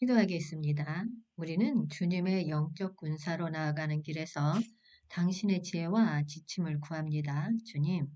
기도하겠습니다. 우리는 주님의 영적 군사로 나아가는 길에서 당신의 지혜와 지침을 구합니다. 주님,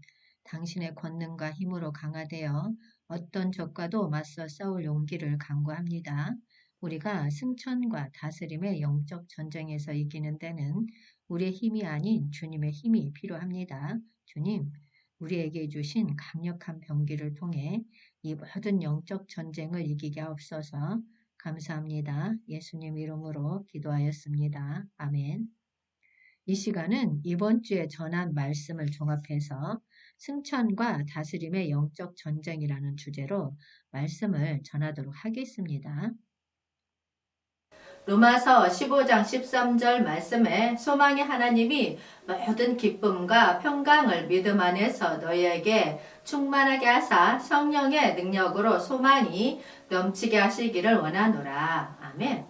당신의 권능과 힘으로 강화되어 어떤 적과도 맞서 싸울 용기를 간구합니다. 우리가 승천과 다스림의 영적 전쟁에서 이기는 데는 우리의 힘이 아닌 주님의 힘이 필요합니다. 주님, 우리에게 주신 강력한 병기를 통해 이 모든 영적 전쟁을 이기게 하옵소서. 감사합니다. 예수님 이름으로 기도하였습니다. 아멘. 이 시간은 이번 주에 전한 말씀을 종합해서 승천과 다스림의 영적 전쟁이라는 주제로 말씀을 전하도록 하겠습니다. 로마서 15장 13절 말씀에 소망의 하나님이 모든 기쁨과 평강을 믿음 안에서 너희에게 충만하게 하사 성령의 능력으로 소망이 넘치게 하시기를 원하노라. 아멘.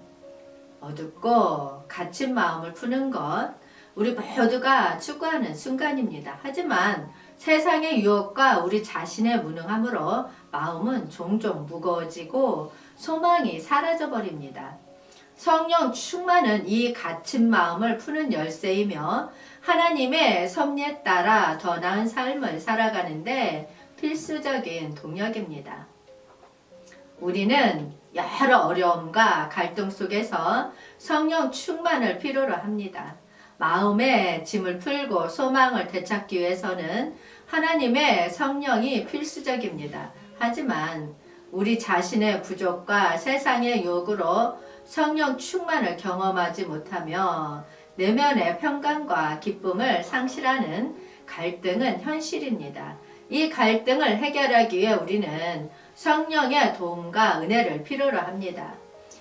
어둡고 갇힌 마음을 푸는 것 우리 모두가 추구하는 순간입니다. 하지만 세상의 유혹과 우리 자신의 무능함으로 마음은 종종 무거워지고 소망이 사라져 버립니다. 성령 충만은 이 갇힌 마음을 푸는 열쇠이며 하나님의 섭리에 따라 더 나은 삶을 살아가는데 필수적인 동력입니다. 우리는 여러 어려움과 갈등 속에서 성령 충만을 필요로 합니다. 마음의 짐을 풀고 소망을 되찾기 위해서는 하나님의 성령이 필수적입니다. 하지만 우리 자신의 부족과 세상의 유혹으로 성령 충만을 경험하지 못하며 내면의 평강과 기쁨을 상실하는 갈등은 현실입니다. 이 갈등을 해결하기 위해 우리는 성령의 도움과 은혜를 필요로 합니다.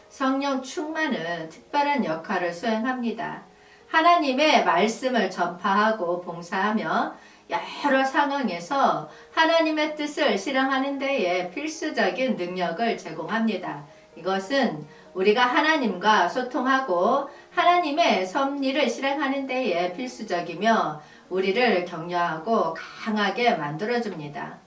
성령 충만은 특별한 역할을 수행합니다. 하나님의 말씀을 전파하고 봉사하며 여러 상황에서 하나님의 뜻을 실행하는 데에 필수적인 능력을 제공합니다. 이것은 우리가 하나님과 소통하고 하나님의 섭리를 실행하는 데에 필수적이며 우리를 격려하고 강하게 만들어줍니다.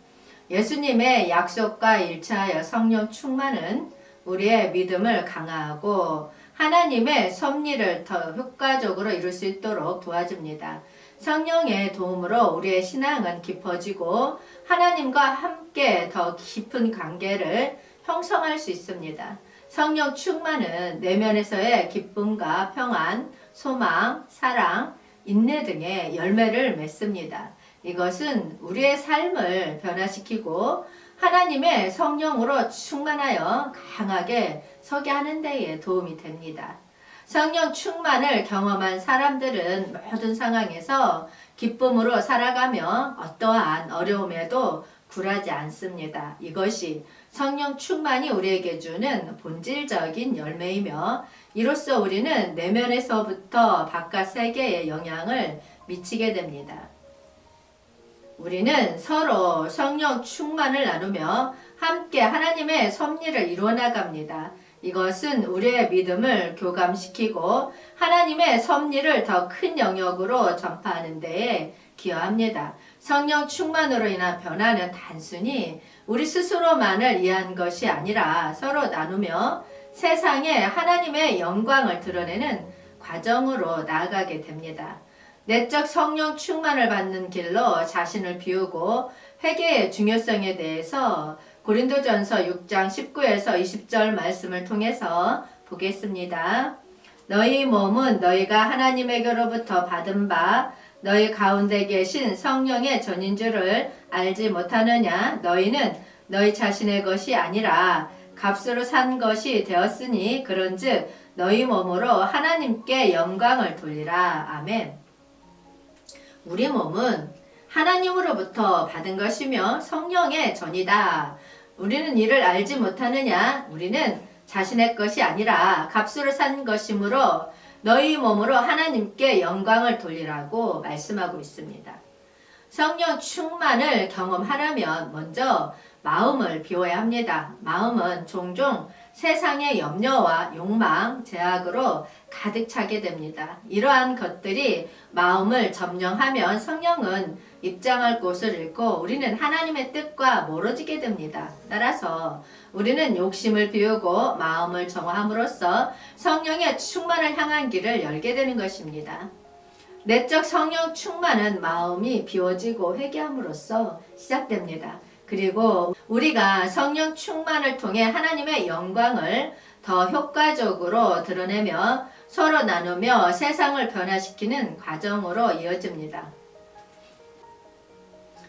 예수님의 약속과 일치하여 성령 충만은 우리의 믿음을 강화하고 하나님의 섭리를 더 효과적으로 이룰 수 있도록 도와줍니다. 성령의 도움으로 우리의 신앙은 깊어지고 하나님과 함께 더 깊은 관계를 형성할 수 있습니다. 성령 충만은 내면에서의 기쁨과 평안, 소망, 사랑, 인내 등의 열매를 맺습니다. 이것은 우리의 삶을 변화시키고 하나님의 성령으로 충만하여 강하게 서게 하는 데에 도움이 됩니다. 성령 충만을 경험한 사람들은 모든 상황에서 기쁨으로 살아가며 어떠한 어려움에도 굴하지 않습니다. 이것이 성령 충만이 우리에게 주는 본질적인 열매이며 이로써 우리는 내면에서부터 바깥 세계에 영향을 미치게 됩니다. 우리는 서로 성령 충만을 나누며 함께 하나님의 섭리를 이루어 나갑니다. 이것은 우리의 믿음을 교감시키고 하나님의 섭리를 더 큰 영역으로 전파하는 데에 기여합니다. 성령 충만으로 인한 변화는 단순히 우리 스스로만을 위한 것이 아니라 서로 나누며 세상에 하나님의 영광을 드러내는 과정으로 나아가게 됩니다. 내적 성령 충만을 받는 길로 자신을 비우고 회개의 중요성에 대해서 고린도전서 6장 19에서 20절 말씀을 통해서 보겠습니다. 너희 몸은 너희가 하나님에게로부터 받은 바 너희 가운데 계신 성령의 전인 줄을 알지 못하느냐? 너희는 너희 자신의 것이 아니라 값으로 산 것이 되었으니 그런즉 너희 몸으로 하나님께 영광을 돌리라. 아멘. 우리 몸은 하나님으로부터 받은 것이며 성령의 전이다. 우리는 이를 알지 못하느냐? 우리는 자신의 것이 아니라 값으로 산 것이므로 너희 몸으로 하나님께 영광을 돌리라고 말씀하고 있습니다. 성령 충만을 경험하려면 먼저 마음을 비워야 합니다. 마음은 종종 세상의 염려와 욕망, 제약으로 가득 차게 됩니다. 이러한 것들이 마음을 점령하면 성령은 입장할 곳을 잃고 우리는 하나님의 뜻과 멀어지게 됩니다. 따라서 우리는 욕심을 비우고 마음을 정화함으로써 성령의 충만을 향한 길을 열게 되는 것입니다. 내적 성령 충만은 마음이 비워지고 회개함으로써 시작됩니다. 그리고 우리가 성령 충만을 통해 하나님의 영광을 더 효과적으로 드러내며 서로 나누며 세상을 변화시키는 과정으로 이어집니다.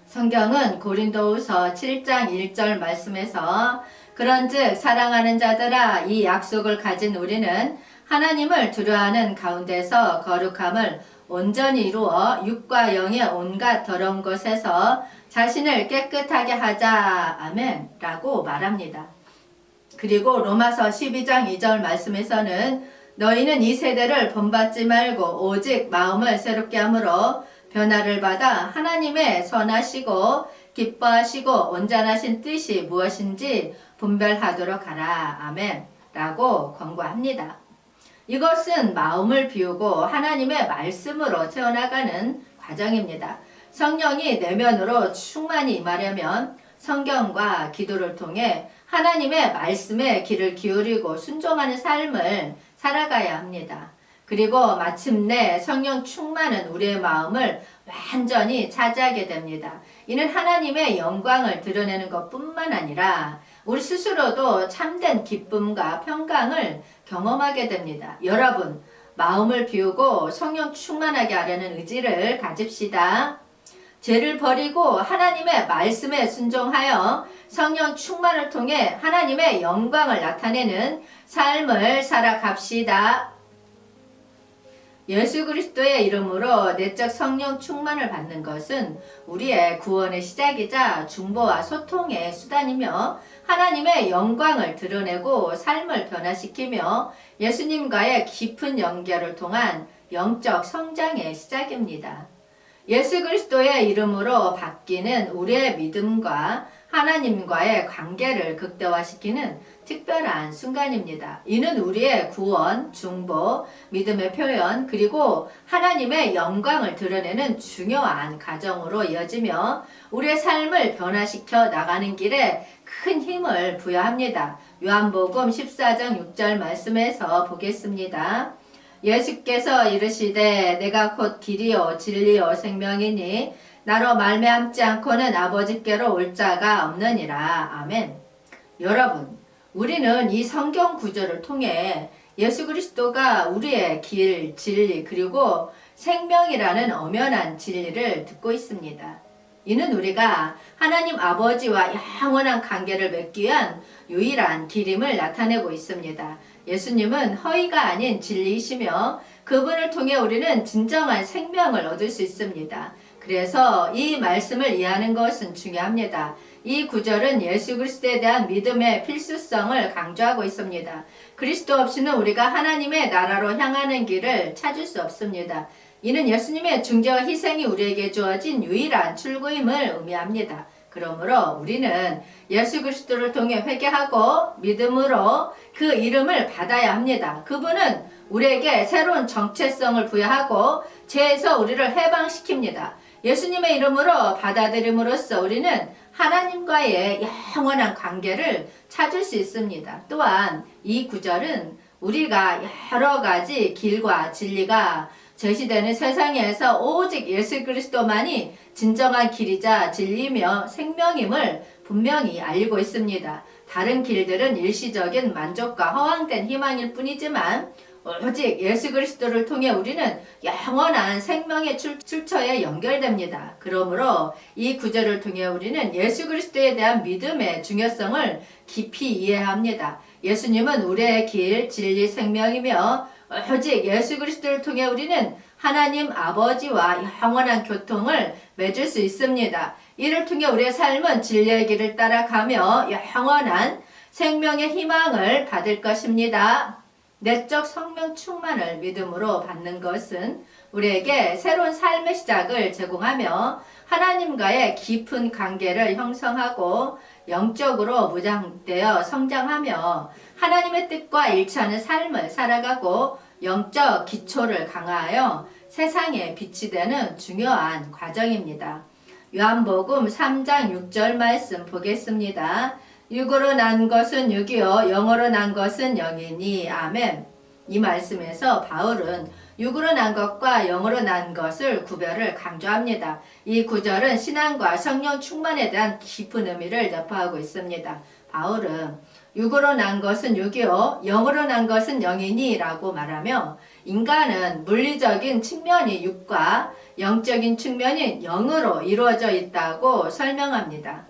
성경은 고린도후서 7장 1절 말씀에서 그런즉 사랑하는 자들아 이 약속을 가진 우리는 하나님을 두려워하는 가운데서 거룩함을 온전히 이루어 육과 영의 온갖 더러운 것에서 자신을 깨끗하게 하자. 아멘 라고 말합니다. 그리고 로마서 12장 2절 말씀에서는 너희는 이 세대를 본받지 말고 오직 마음을 새롭게 함으로 변화를 받아 하나님의 선하시고 기뻐하시고 온전하신 뜻이 무엇인지 분별하도록 하라. 아멘 라고 권고합니다. 이것은 마음을 비우고 하나님의 말씀으로 채워나가는 과정입니다. 성령이 내면으로 충만히 임하려면 성경과 기도를 통해 하나님의 말씀에 귀를 기울이고 순종하는 삶을 살아가야 합니다. 그리고 마침내 성령 충만은 우리의 마음을 완전히 차지하게 됩니다. 이는 하나님의 영광을 드러내는 것뿐만 아니라 우리 스스로도 참된 기쁨과 평강을 경험하게 됩니다. 여러분, 마음을 비우고 성령 충만하게 하려는 의지를 가집시다. 죄를 버리고 하나님의 말씀에 순종하여 성령 충만을 통해 하나님의 영광을 나타내는 삶을 살아갑시다. 예수 그리스도의 이름으로 내적 성령 충만을 받는 것은 우리의 구원의 시작이자 중보와 소통의 수단이며 하나님의 영광을 드러내고 삶을 변화시키며 예수님과의 깊은 연결을 통한 영적 성장의 시작입니다. 예수 그리스도의 이름으로 바뀌는 우리의 믿음과 하나님과의 관계를 극대화시키는 특별한 순간입니다. 이는 우리의 구원, 중보, 믿음의 표현, 그리고 하나님의 영광을 드러내는 중요한 과정으로 이어지며 우리의 삶을 변화시켜 나가는 길에 큰 힘을 부여합니다. 요한복음 14장 6절 말씀에서 보겠습니다. 예수께서 이르시되 내가 곧 길이요 진리요 생명이니 나로 말미암지 않고는 아버지께로 올 자가 없느니라. 아멘. 여러분, 우리는 이 성경 구절을 통해 예수 그리스도가 우리의 길, 진리, 그리고 생명이라는 엄연한 진리를 듣고 있습니다. 이는 우리가 하나님 아버지와 영원한 관계를 맺기 위한 유일한 길임을 나타내고 있습니다. 예수님은 허위가 아닌 진리이시며 그분을 통해 우리는 진정한 생명을 얻을 수 있습니다. 그래서 이 말씀을 이해하는 것은 중요합니다. 이 구절은 예수 그리스도에 대한 믿음의 필수성을 강조하고 있습니다. 그리스도 없이는 우리가 하나님의 나라로 향하는 길을 찾을 수 없습니다. 이는 예수님의 중재와 희생이 우리에게 주어진 유일한 출구임을 의미합니다. 그러므로 우리는 예수 그리스도를 통해 회개하고 믿음으로 그 이름을 받아야 합니다. 그분은 우리에게 새로운 정체성을 부여하고 죄에서 우리를 해방시킵니다. 예수님의 이름으로 받아들임으로써 우리는 하나님과의 영원한 관계를 찾을 수 있습니다. 또한 이 구절은 우리가 여러 가지 길과 진리가 제시되는 세상에서 오직 예수 그리스도만이 진정한 길이자 진리며 생명임을 분명히 알리고 있습니다. 다른 길들은 일시적인 만족과 허황된 희망일 뿐이지만 오직 예수 그리스도를 통해 우리는 영원한 생명의 출처에 연결됩니다. 그러므로 이 구절을 통해 우리는 예수 그리스도에 대한 믿음의 중요성을 깊이 이해합니다. 예수님은 우리의 길, 진리, 생명이며 오직 예수 그리스도를 통해 우리는 하나님 아버지와 영원한 교통을 맺을 수 있습니다. 이를 통해 우리의 삶은 진리의 길을 따라가며 영원한 생명의 희망을 받을 것입니다. 내적 성령 충만을 믿음으로 받는 것은 우리에게 새로운 삶의 시작을 제공하며 하나님과의 깊은 관계를 형성하고 영적으로 무장되어 성장하며 하나님의 뜻과 일치하는 삶을 살아가고 영적 기초를 강화하여 세상에 빛이 되는 중요한 과정입니다. 요한복음 3장 6절 말씀 보겠습니다. 육으로 난 것은 육이요 영으로 난 것은 영이니 아멘. 이 말씀에서 바울은 육으로 난 것과 영으로 난 것을 구별을 강조합니다. 이 구절은 신앙과 성령 충만에 대한 깊은 의미를 내포하고 있습니다. 바울은 육으로 난 것은 육이요 영으로 난 것은 영이니 라고 말하며 인간은 물리적인 측면이 육과 영적인 측면이 영으로 이루어져 있다고 설명합니다.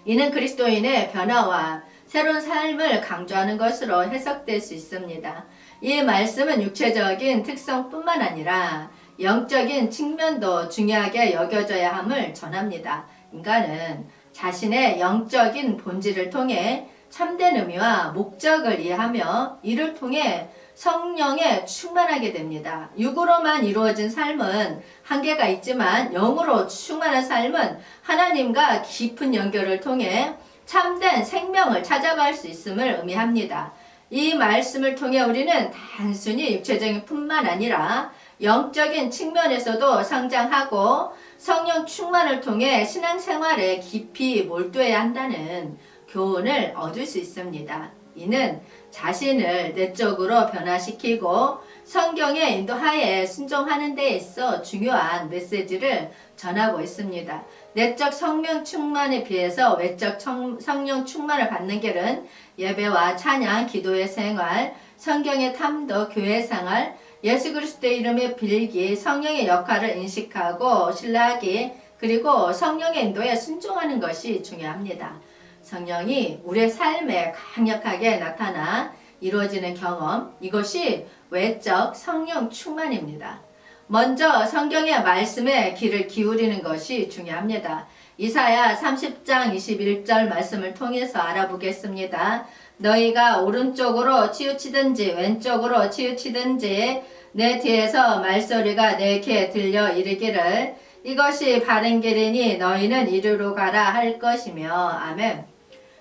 이는 그리스도인의 변화와 새로운 삶을 강조하는 것으로 해석될 수 있습니다. 이 말씀은 육체적인 특성뿐만 아니라 영적인 측면도 중요하게 여겨져야 함을 전합니다. 인간은 자신의 영적인 본질을 통해 참된 의미와 목적을 이해하며 이를 통해 성령에 충만하게 됩니다. 육으로만 이루어진 삶은 한계가 있지만 영으로 충만한 삶은 하나님과 깊은 연결을 통해 참된 생명을 찾아갈 수 있음을 의미합니다. 이 말씀을 통해 우리는 단순히 육체적인 뿐만 아니라 영적인 측면에서도 성장하고 성령 충만을 통해 신앙생활에 깊이 몰두해야 한다는 교훈을 얻을 수 있습니다. 이는 자신을 내적으로 변화시키고 성경의 인도하에 순종하는 데 있어 중요한 메시지를 전하고 있습니다. 내적 성령 충만에 비해서 외적 성령 충만을 받는 길은 예배와 찬양, 기도의 생활, 성경의 탐독, 교회 생활, 예수 그리스도의 이름의 빌기, 성령의 역할을 인식하고 신뢰하기, 그리고 성령의 인도에 순종하는 것이 중요합니다. 성령이 우리의 삶에 강력하게 나타나 이루어지는 경험, 이것이 외적 성령 충만입니다. 먼저 성경의 말씀에 귀를 기울이는 것이 중요합니다. 이사야 30장 21절 말씀을 통해서 알아보겠습니다. 너희가 오른쪽으로 치우치든지 왼쪽으로 치우치든지 내 뒤에서 말소리가 내게 들려 이르기를 이것이 바른 길이니 너희는 이리로 가라 할 것이며 아멘.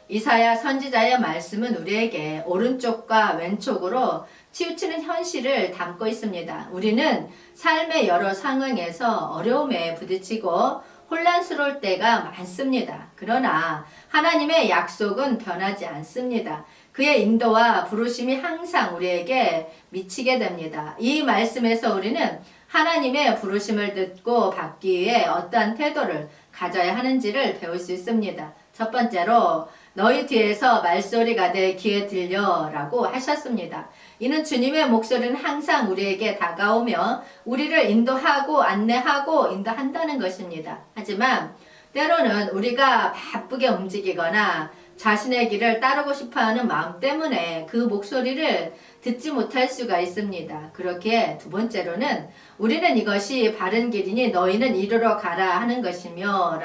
이사야 선지자의 말씀은 우리에게 오른쪽과 왼쪽으로 치우치는 현실을 담고 있습니다. 우리는 삶의 여러 상황에서 어려움에 부딪히고 혼란스러울 때가 많습니다. 그러나 하나님의 약속은 변하지 않습니다. 그의 인도와 부르심이 항상 우리에게 미치게 됩니다. 이 말씀에서 우리는 하나님의 부르심을 듣고 받기 위해 어떠한 태도를 가져야 하는지를 배울 수 있습니다. 첫 번째로 너희 뒤에서 말소리가 내 귀에 들려 라고 하셨습니다. 이는 주님의 목소리는 항상 우리에게 다가오며 우리를 인도하고 안내하고 인도한다는 것입니다. 하지만 때로는 우리가 바쁘게 움직이거나 자신의 길을 따르고 싶어하는 마음 때문에 그 목소리를 듣지 못할 수가 있습니다. 그렇게 두 번째로는 우리는 이것이 바른 길이니 너희는 이리로 가라 하는 것이며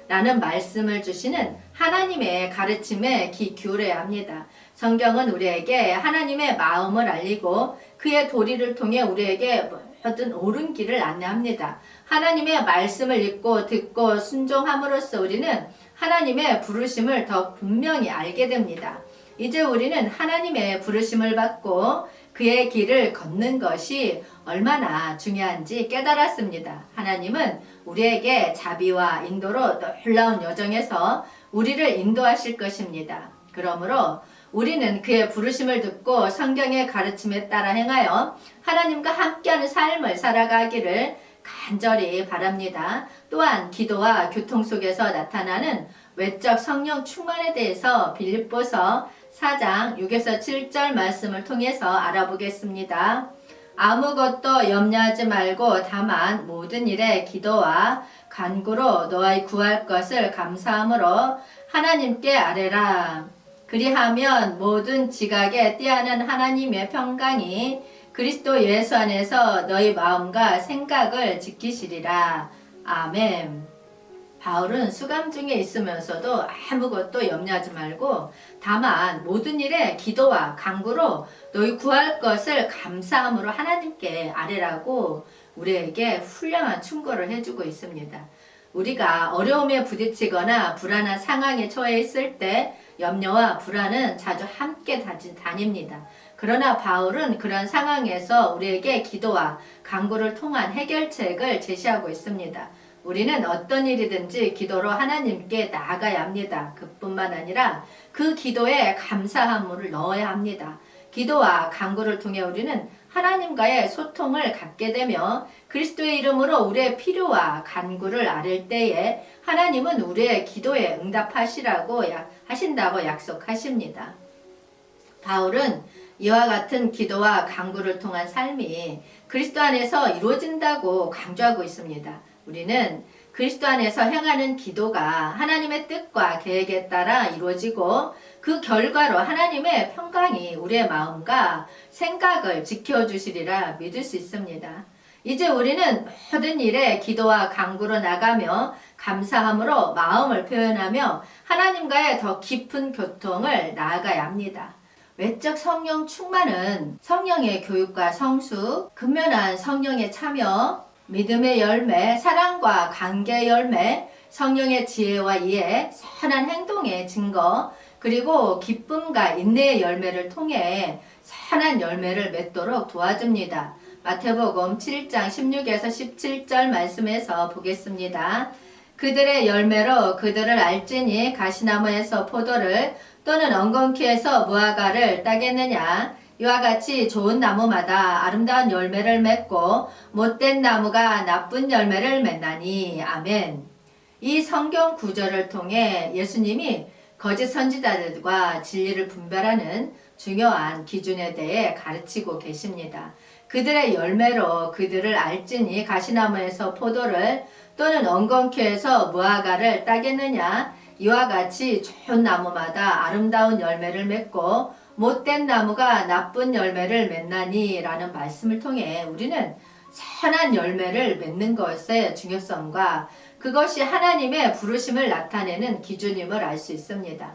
라는 말씀을 주시는 하나님의 가르침에 귀 기울여야 합니다. 성경은 우리에게 하나님의 마음을 알리고 그의 도리를 통해 우리에게 모든 옳은 길을 안내합니다. 하나님의 말씀을 읽고 듣고 순종함으로써 우리는 하나님의 부르심을 더 분명히 알게 됩니다. 이제 우리는 하나님의 부르심을 받고 그의 길을 걷는 것이 얼마나 중요한지 깨달았습니다. 하나님은 우리에게 자비와 인도로 놀라운 여정에서 우리를 인도하실 것입니다. 그러므로 우리는 그의 부르심을 듣고 성경의 가르침에 따라 행하여 하나님과 함께하는 삶을 살아가기를 간절히 바랍니다. 또한 기도와 교통 속에서 나타나는 외적 성령 충만에 대해서 빌립보서 4장 6에서 7절 말씀을 통해서 알아보겠습니다. 아무것도 염려하지 말고 다만 모든 일에 기도와 간구로 너희 구할 것을 감사함으로 하나님께 아뢰라. 그리하면 모든 지각에 뛰어난 하나님의 평강이 그리스도 예수 안에서 너희 마음과 생각을 지키시리라. 아멘. 바울은 수감 중에 있으면서도 아무것도 염려하지 말고 다만 모든 일에 기도와 간구로 너희 구할 것을 감사함으로 하나님께 아뢰라고 우리에게 훌륭한 충고를 해주고 있습니다. 우리가 어려움에 부딪히거나 불안한 상황에 처해 있을 때 염려와 불안은 자주 함께 다닙니다. 그러나 바울은 그런 상황에서 우리에게 기도와 간구를 통한 해결책을 제시하고 있습니다. 우리는 어떤 일이든지 기도로 하나님께 나아가야 합니다. 그뿐만 아니라 그 기도에 감사함을 넣어야 합니다. 기도와 간구를 통해 우리는 하나님과의 소통을 갖게 되며 그리스도의 이름으로 우리의 필요와 간구를 아뢰을 때에 하나님은 우리의 기도에 하신다고 약속하십니다. 바울은 이와 같은 기도와 간구를 통한 삶이 그리스도 안에서 이루어진다고 강조하고 있습니다. 우리는 그리스도 안에서 행하는 기도가 하나님의 뜻과 계획에 따라 이루어지고 그 결과로 하나님의 평강이 우리의 마음과 생각을 지켜주시리라 믿을 수 있습니다. 이제 우리는 모든 일에 기도와 간구로 나가며 감사함으로 마음을 표현하며 하나님과의 더 깊은 교통을 나아가야 합니다. 외적 성령 충만은 성령의 교육과 성숙, 근면한 성령의 참여, 믿음의 열매, 사랑과 관계의 열매, 성령의 지혜와 이해, 선한 행동의 증거, 그리고 기쁨과 인내의 열매를 통해 선한 열매를 맺도록 도와줍니다. 마태복음 7장 16에서 17절 말씀에서 보겠습니다. 그들의 열매로 그들을 알지니 가시나무에서 포도를 또는 엉겅퀴에서 무화과를 따겠느냐. 이와 같이 좋은 나무마다 아름다운 열매를 맺고 못된 나무가 나쁜 열매를 맺나니. 아멘. 이 성경 구절을 통해 예수님이 거짓 선지자들과 진리를 분별하는 중요한 기준에 대해 가르치고 계십니다. 그들의 열매로 그들을 알지니 가시나무에서 포도를 또는 엉겅퀴에서 무화과를 따겠느냐. 이와 같이 좋은 나무마다 아름다운 열매를 맺고 못된 나무가 나쁜 열매를 맺나니 라는 말씀을 통해 우리는 선한 열매를 맺는 것의 중요성과 그것이 하나님의 부르심을 나타내는 기준임을 알 수 있습니다.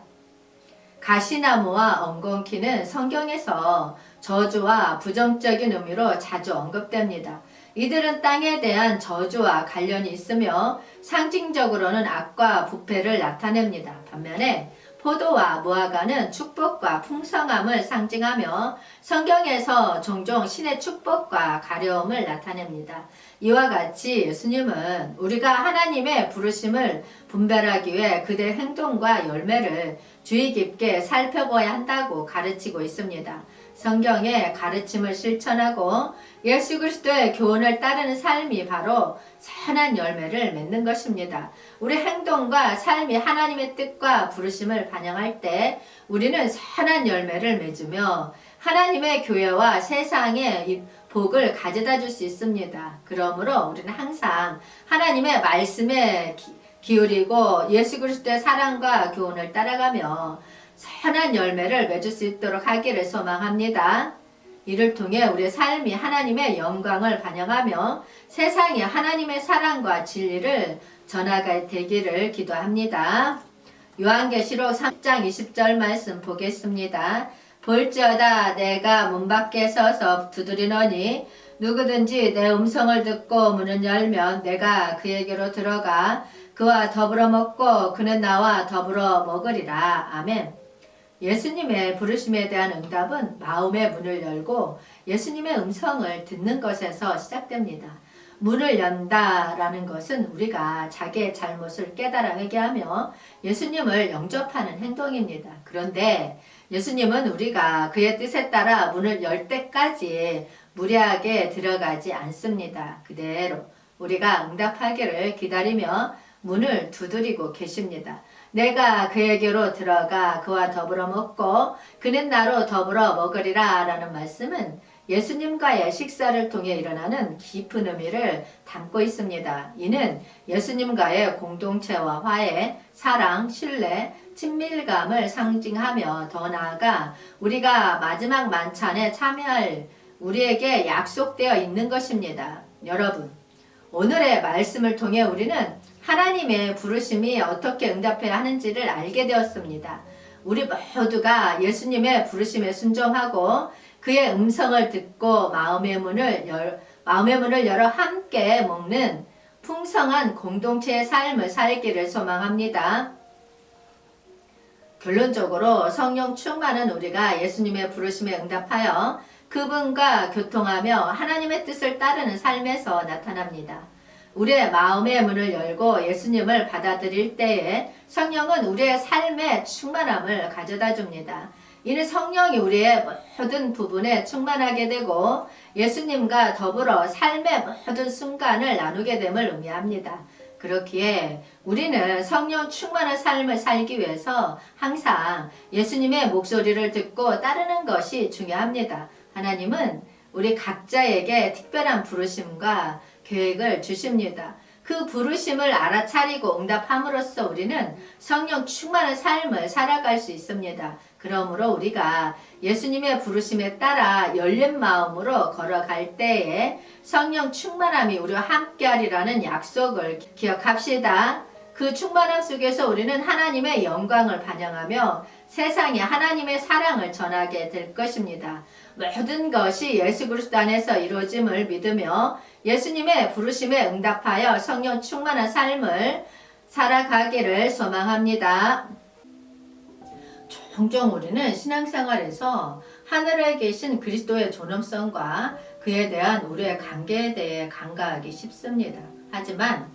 가시나무와 엉겅퀴는 성경에서 저주와 부정적인 의미로 자주 언급됩니다. 이들은 땅에 대한 저주와 관련이 있으며 상징적으로는 악과 부패를 나타냅니다. 반면에 포도와 무화과는 축복과 풍성함을 상징하며 성경에서 종종 신의 축복과 가려움을 나타냅니다. 이와 같이 예수님은 우리가 하나님의 부르심을 분별하기 위해 그들의 행동과 열매를 주의 깊게 살펴봐야 한다고 가르치고 있습니다. 성경의 가르침을 실천하고 예수 그리스도의 교훈을 따르는 삶이 바로 선한 열매를 맺는 것입니다. 우리 행동과 삶이 하나님의 뜻과 부르심을 반영할 때 우리는 선한 열매를 맺으며 하나님의 교회와 세상의 복을 가져다 줄 수 있습니다. 그러므로 우리는 항상 하나님의 말씀에 기울이고 예수 그리스도의 사랑과 교훈을 따라가며 선한 열매를 맺을 수 있도록 하기를 소망합니다. 이를 통해 우리의 삶이 하나님의 영광을 반영하며 세상에 하나님의 사랑과 진리를 전하게 되기를 기도합니다. 요한계시록 3장 20절 말씀 보겠습니다. 볼지어다 내가 문 밖에 서서 두드리노니 누구든지 내 음성을 듣고 문을 열면 내가 그에게로 들어가 그와 더불어 먹고 그는 나와 더불어 먹으리라. 아멘. 예수님의 부르심에 대한 응답은 마음의 문을 열고 예수님의 음성을 듣는 것에서 시작됩니다. 문을 연다라는 것은 우리가 자기의 잘못을 깨달아 회개하며 예수님을 영접하는 행동입니다. 그런데 예수님은 우리가 그의 뜻에 따라 문을 열 때까지 무리하게 들어가지 않습니다. 그대로 우리가 응답하기를 기다리며 문을 두드리고 계십니다. 내가 그에게로 들어가 그와 더불어 먹고 그는 나로 더불어 먹으리라 라는 말씀은 예수님과의 식사를 통해 일어나는 깊은 의미를 담고 있습니다. 이는 예수님과의 공동체와 화해, 사랑, 신뢰, 친밀감을 상징하며 더 나아가 우리가 마지막 만찬에 참여할 우리에게 약속되어 있는 것입니다. 여러분, 오늘의 말씀을 통해 우리는 하나님의 부르심이 어떻게 응답해야 하는지를 알게 되었습니다. 우리 모두가 예수님의 부르심에 순종하고 그의 음성을 듣고 마음의 문을 열어 함께 먹는 풍성한 공동체의 삶을 살기를 소망합니다. 결론적으로 성령 충만은 우리가 예수님의 부르심에 응답하여 그분과 교통하며 하나님의 뜻을 따르는 삶에서 나타납니다. 우리의 마음의 문을 열고 예수님을 받아들일 때에 성령은 우리의 삶에 충만함을 가져다 줍니다. 이는 성령이 우리의 모든 부분에 충만하게 되고 예수님과 더불어 삶의 모든 순간을 나누게 됨을 의미합니다. 그렇기에 우리는 성령 충만한 삶을 살기 위해서 항상 예수님의 목소리를 듣고 따르는 것이 중요합니다. 하나님은 우리 각자에게 특별한 부르심과 계획을 주십니다. 그 부르심을 알아차리고 응답함으로써 우리는 성령 충만한 삶을 살아갈 수 있습니다. 그러므로 우리가 예수님의 부르심에 따라 열린 마음으로 걸어갈 때에 성령 충만함이 우리와 함께하리라는 약속을 기억합시다. 그 충만함 속에서 우리는 하나님의 영광을 반영하며 세상에 하나님의 사랑을 전하게 될 것입니다. 모든 것이 예수 그리스도 안에서 이루어짐을 믿으며 예수님의 부르심에 응답하여 성령 충만한 삶을 살아가기를 소망합니다. 종종 우리는 신앙생활에서 하늘에 계신 그리스도의 존엄성과 그에 대한 우리의 관계에 대해 간과하기 쉽습니다. 하지만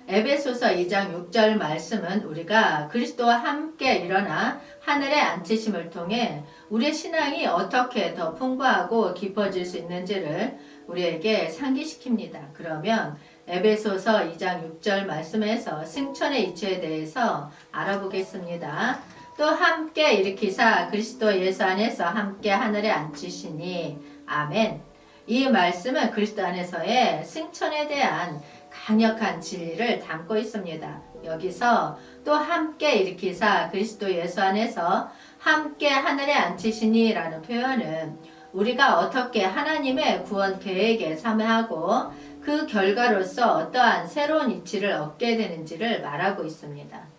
에베소서 2장 6절 말씀은 우리가 그리스도와 함께 일어나 하늘에 앉히심을 통해 우리의 신앙이 어떻게 더 풍부하고 깊어질 수 있는지를 우리에게 상기시킵니다. 그러면 에베소서 2장 6절 말씀에서 승천의 이치에 대해서 알아보겠습니다. 또 함께 일으키사 그리스도 예수 안에서 함께 하늘에 앉히시니 아멘. 이 말씀은 그리스도 안에서의 승천에 대한 강력한 진리를 담고 있습니다. 여기서 또 함께 일으키사 그리스도 예수 안에서 함께 하늘에 앉히시니 라는 표현은 우리가 어떻게 하나님의 구원 계획에 참여하고 그 결과로서 어떠한 새로운 이치를 얻게 되는지를 말하고 있습니다.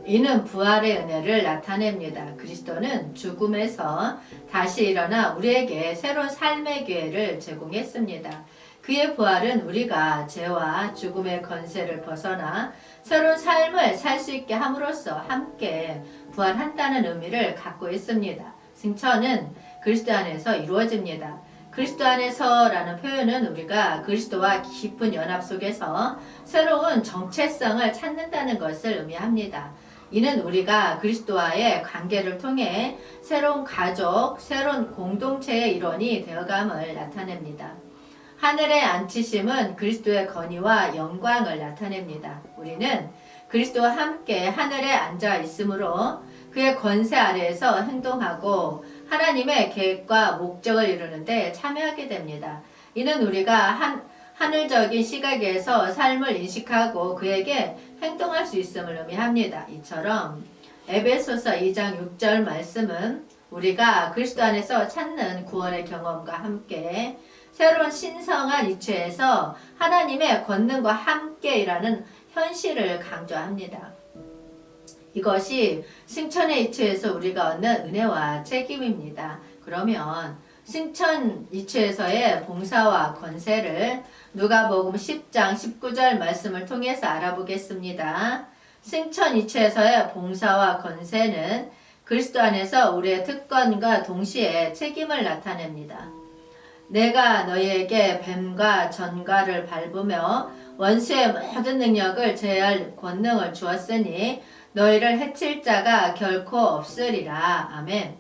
이는 부활의 은혜를 나타냅니다. 그리스도는 죽음에서 다시 일어나 우리에게 새로운 삶의 기회를 제공했습니다. 그의 부활은 우리가 죄와 죽음의 권세를 벗어나 새로운 삶을 살 수 있게 함으로써 함께 부활한다는 의미를 갖고 있습니다. 승천은 그리스도 안에서 이루어집니다. 그리스도 안에서라는 표현은 우리가 그리스도와 깊은 연합 속에서 새로운 정체성을 찾는다는 것을 의미합니다. 이는 우리가 그리스도와의 관계를 통해 새로운 가족, 새로운 공동체의 일원이 되어감을 나타냅니다. 하늘에 앉히심은 그리스도의 권위와 영광을 나타냅니다. 우리는 그리스도와 함께 하늘에 앉아 있으므로 그의 권세 아래에서 행동하고 하나님의 계획과 목적을 이루는데 참여하게 됩니다. 이는 우리가 하늘적인 시각에서 삶을 인식하고 그에게 행동할 수 있음을 의미합니다. 이처럼 에베소서 2장 6절 말씀은 우리가 그리스도 안에서 찾는 구원의 경험과 함께 새로운 신성한 이치에서 하나님의 권능과 함께 일하는 현실을 강조합니다. 이것이 승천의 이치에서 우리가 얻는 은혜와 책임입니다. 그러면 승천 이치에서의 봉사와 권세를 누가복음 10장 19절 말씀을 통해서 알아보겠습니다. 승천 이치에서의 봉사와 권세는 그리스도 안에서 우리의 특권과 동시에 책임을 나타냅니다. 내가 너희에게 뱀과 전갈을 밟으며 원수의 모든 능력을 제할 권능을 주었으니 너희를 해칠 자가 결코 없으리라. 아멘.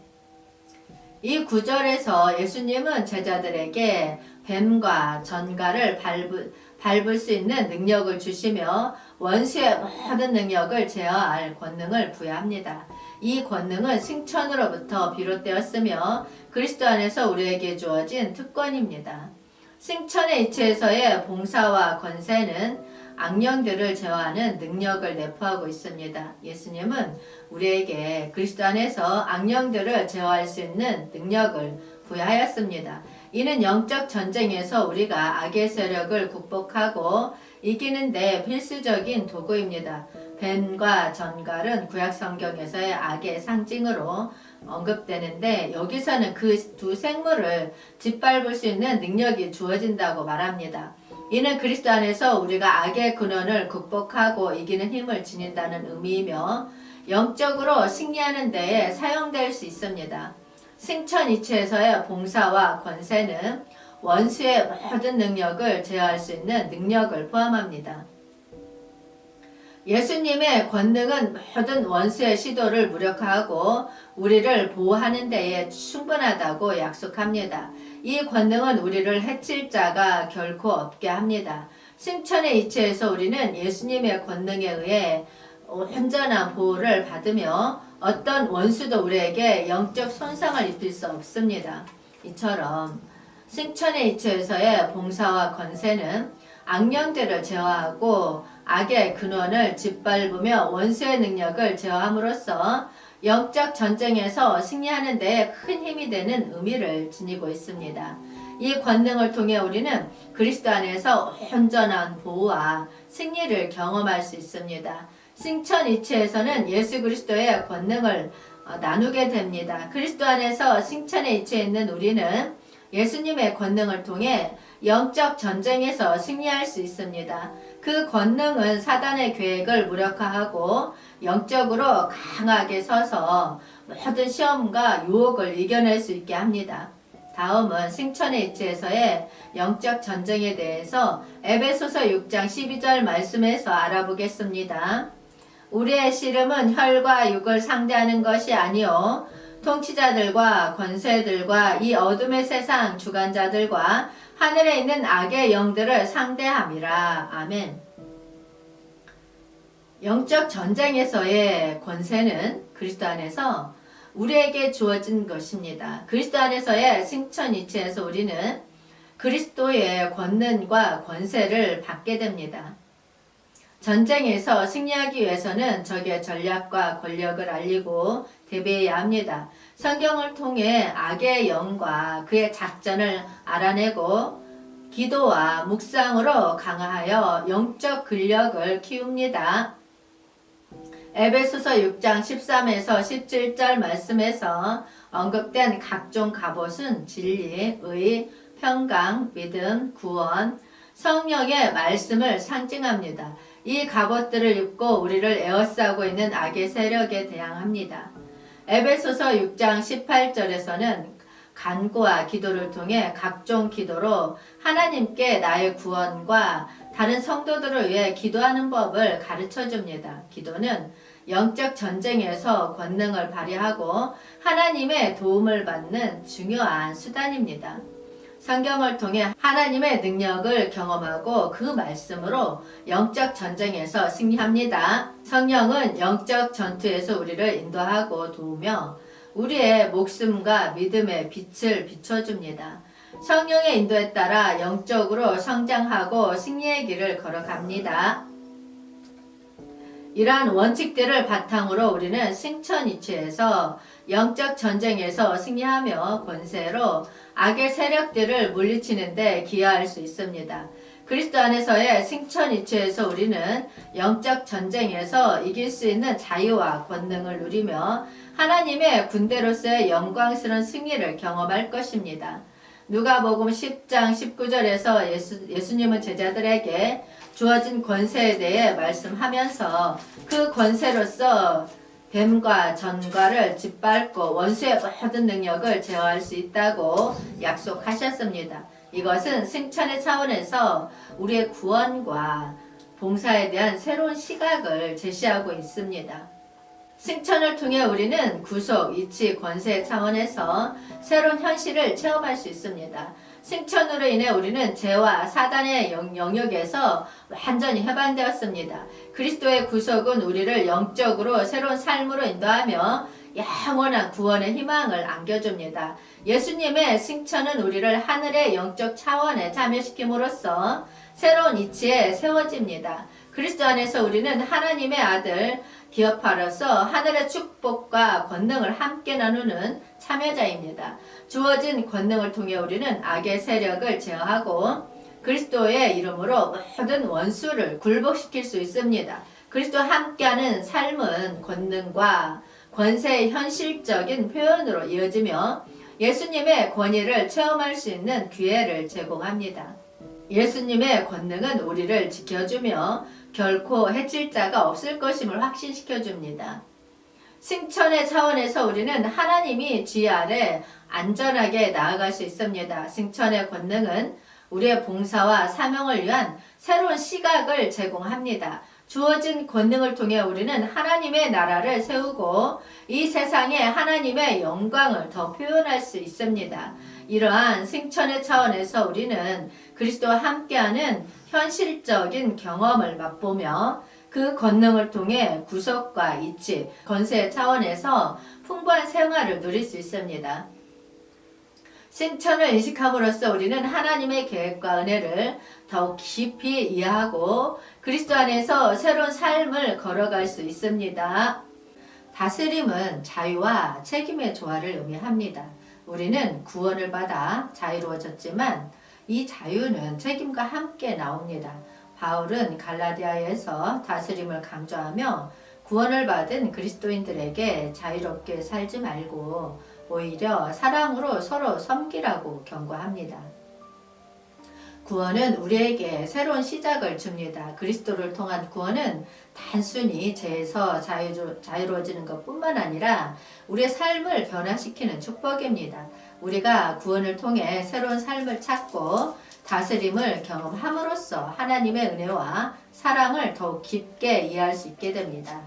이 구절에서 예수님은 제자들에게 뱀과 전갈을 밟을 수 있는 능력을 주시며 원수의 모든 능력을 제어할 권능을 부여합니다. 이 권능은 승천으로부터 비롯되었으며 그리스도 안에서 우리에게 주어진 특권입니다. 승천의 이치에서의 봉사와 권세는 악령들을 제어하는 능력을 내포하고 있습니다. 예수님은 우리에게 그리스도 안에서 악령들을 제어할 수 있는 능력을 부여하였습니다. 이는 영적 전쟁에서 우리가 악의 세력을 극복하고 이기는 데 필수적인 도구입니다. 뱀과 전갈은 구약 성경에서의 악의 상징으로 언급되는데 여기서는 그 두 생물을 짓밟을 수 있는 능력이 주어진다고 말합니다. 이는 그리스도 안에서 우리가 악의 근원을 극복하고 이기는 힘을 지닌다는 의미이며 영적으로 승리하는 데에 사용될 수 있습니다. 승천이체에서의 봉사와 권세는 원수의 모든 능력을 제어할 수 있는 능력을 포함합니다. 예수님의 권능은 모든 원수의 시도를 무력화하고 우리를 보호하는 데에 충분하다고 약속합니다. 이 권능은 우리를 해칠 자가 결코 없게 합니다. 승천의 이치에서 우리는 예수님의 권능에 의해 온전한 보호를 받으며 어떤 원수도 우리에게 영적 손상을 입힐 수 없습니다. 이처럼 승천의 이치에서의 봉사와 권세는 악령들을 제어하고 악의 근원을 짓밟으며 원수의 능력을 제어함으로써 영적 전쟁에서 승리하는 데에 큰 힘이 되는 의미를 지니고 있습니다. 이 권능을 통해 우리는 그리스도 안에서 온전한 보호와 승리를 경험할 수 있습니다. 승천이체에서는 예수 그리스도의 권능을 나누게 됩니다. 그리스도 안에서 승천의 이체에 있는 우리는 예수님의 권능을 통해 영적 전쟁에서 승리할 수 있습니다. 그 권능은 사단의 계획을 무력화하고 영적으로 강하게 서서 모든 시험과 유혹을 이겨낼 수 있게 합니다. 다음은 승천의 이치에서의 영적 전쟁에 대해서 에베소서 6장 12절 말씀에서 알아보겠습니다. 우리의 씨름은 혈과 육을 상대하는 것이 아니요 통치자들과 권세들과 이 어둠의 세상 주관자들과 하늘에 있는 악의 영들을 상대함이라. 아멘. 영적 전쟁에서의 권세는 그리스도 안에서 우리에게 주어진 것입니다. 그리스도 안에서의 승천이치에서 우리는 그리스도의 권능과 권세를 받게 됩니다. 전쟁에서 승리하기 위해서는 적의 전략과 권력을 알리고 대비해야 합니다. 성경을 통해 악의 영과 그의 작전을 알아내고 기도와 묵상으로 강화하여 영적 근력을 키웁니다. 에베소서 6장 13에서 17절 말씀에서 언급된 각종 갑옷은 진리, 의, 평강, 믿음, 구원, 성령의 말씀을 상징합니다. 이 갑옷들을 입고 우리를 에워싸고 있는 악의 세력에 대항합니다. 에베소서 6장 18절에서는 간구와 기도를 통해 각종 기도로 하나님께 나의 구원과 다른 성도들을 위해 기도하는 법을 가르쳐 줍니다. 기도는 영적 전쟁에서 권능을 발휘하고 하나님의 도움을 받는 중요한 수단입니다. 성경을 통해 하나님의 능력을 경험하고 그 말씀으로 영적 전쟁에서 승리합니다. 성령은 영적 전투에서 우리를 인도하고 도우며 우리의 목숨과 믿음의 빛을 비춰줍니다. 성령의 인도에 따라 영적으로 성장하고 승리의 길을 걸어갑니다. 이러한 원칙들을 바탕으로 우리는 승천이치에서 영적 전쟁에서 승리하며 권세로 악의 세력들을 물리치는 데 기여할 수 있습니다. 그리스도 안에서의 승천이치에서 우리는 영적 전쟁에서 이길 수 있는 자유와 권능을 누리며 하나님의 군대로서의 영광스러운 승리를 경험할 것입니다. 누가복음 10장 19절에서 예수님은 제자들에게 주어진 권세에 대해 말씀하면서 그 권세로서 뱀과 전과를 짓밟고 원수의 모든 능력을 제어할 수 있다고 약속하셨습니다. 이것은 승천의 차원에서 우리의 구원과 봉사에 대한 새로운 시각을 제시하고 있습니다. 승천을 통해 우리는 구속, 이치, 권세 차원에서 새로운 현실을 체험할 수 있습니다. 승천으로 인해 우리는 죄와 사단의 영역에서 완전히 해방되었습니다. 그리스도의 구속은 우리를 영적으로 새로운 삶으로 인도하며 영원한 구원의 희망을 안겨줍니다. 예수님의 승천은 우리를 하늘의 영적 차원에 참여시킴으로써 새로운 이치에 세워집니다. 그리스도 안에서 우리는 하나님의 아들 기업하로서 하늘의 축복과 권능을 함께 나누는 참여자입니다. 주어진 권능을 통해 우리는 악의 세력을 제어하고 그리스도의 이름으로 모든 원수를 굴복시킬 수 있습니다. 그리스도와 함께하는 삶은 권능과 권세의 현실적인 표현으로 이어지며 예수님의 권위를 체험할 수 있는 기회를 제공합니다. 예수님의 권능은 우리를 지켜주며 결코 해칠 자가 없을 것임을 확신시켜줍니다. 승천의 차원에서 우리는 하나님이 지휘 아래 안전하게 나아갈 수 있습니다. 승천의 권능은 우리의 봉사와 사명을 위한 새로운 시각을 제공합니다. 주어진 권능을 통해 우리는 하나님의 나라를 세우고 이 세상에 하나님의 영광을 더 표현할 수 있습니다. 이러한 승천의 차원에서 우리는 그리스도와 함께하는 현실적인 경험을 맛보며 그 권능을 통해 구속과 이치, 권세 차원에서 풍부한 생활을 누릴 수 있습니다. 승천을 인식함으로써 우리는 하나님의 계획과 은혜를 더욱 깊이 이해하고 그리스도 안에서 새로운 삶을 걸어갈 수 있습니다. 다스림은 자유와 책임의 조화를 의미합니다. 우리는 구원을 받아 자유로워졌지만 이 자유는 책임과 함께 나옵니다. 바울은 갈라디아에서 다스림을 강조하며 구원을 받은 그리스도인들에게 자유롭게 살지 말고 오히려 사랑으로 서로 섬기라고 경고합니다. 구원은 우리에게 새로운 시작을 줍니다. 그리스도를 통한 구원은 단순히 죄에서 자유로워지는 것뿐만 아니라 우리의 삶을 변화시키는 축복입니다. 우리가 구원을 통해 새로운 삶을 찾고 다스림을 경험함으로써 하나님의 은혜와 사랑을 더욱 깊게 이해할 수 있게 됩니다.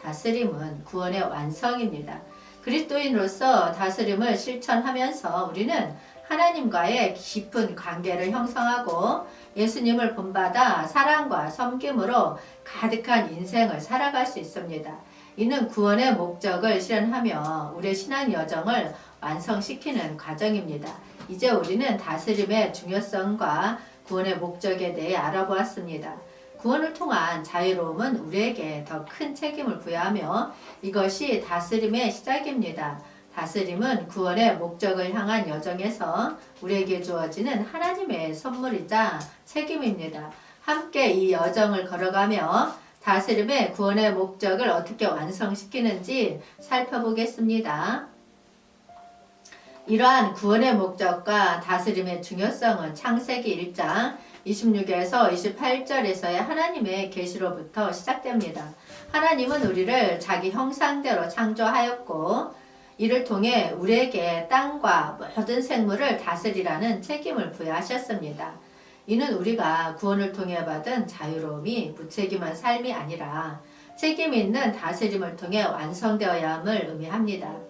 다스림은 구원의 완성입니다. 그리스도인으로서 다스림을 실천하면서 우리는 하나님과의 깊은 관계를 형성하고 예수님을 본받아 사랑과 섬김으로 가득한 인생을 살아갈 수 있습니다. 이는 구원의 목적을 실현하며 우리의 신앙 여정을 완성시키는 과정입니다. 이제 우리는 다스림의 중요성과 구원의 목적에 대해 알아보았습니다. 구원을 통한 자유로움은 우리에게 더 큰 책임을 부여하며 이것이 다스림의 시작입니다. 다스림은 구원의 목적을 향한 여정에서 우리에게 주어지는 하나님의 선물이자 책임입니다. 함께 이 여정을 걸어가며 다스림의 구원의 목적을 어떻게 완성시키는지 살펴보겠습니다. 이러한 구원의 목적과 다스림의 중요성은 창세기 1장 26에서 28절에서의 하나님의 계시로부터 시작됩니다. 하나님은 우리를 자기 형상대로 창조하였고 이를 통해 우리에게 땅과 모든 생물을 다스리라는 책임을 부여하셨습니다. 이는 우리가 구원을 통해 받은 자유로움이 무책임한 삶이 아니라 책임 있는 다스림을 통해 완성되어야 함을 의미합니다.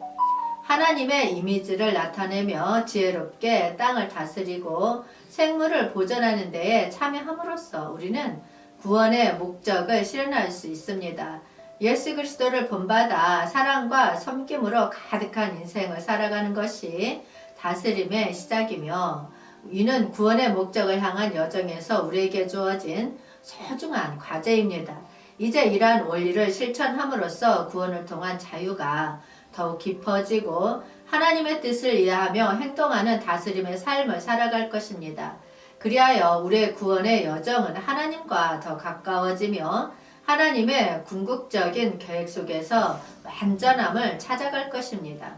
하나님의 이미지를 나타내며 지혜롭게 땅을 다스리고 생물을 보존하는 데에 참여함으로써 우리는 구원의 목적을 실현할 수 있습니다. 예수 그리스도를 본받아 사랑과 섬김으로 가득한 인생을 살아가는 것이 다스림의 시작이며 이는 구원의 목적을 향한 여정에서 우리에게 주어진 소중한 과제입니다. 이제 이러한 원리를 실천함으로써 구원을 통한 자유가 더욱 깊어지고 하나님의 뜻을 이해하며 행동하는 다스림의 삶을 살아갈 것입니다. 그리하여 우리의 구원의 여정은 하나님과 더 가까워지며 하나님의 궁극적인 계획 속에서 완전함을 찾아갈 것입니다.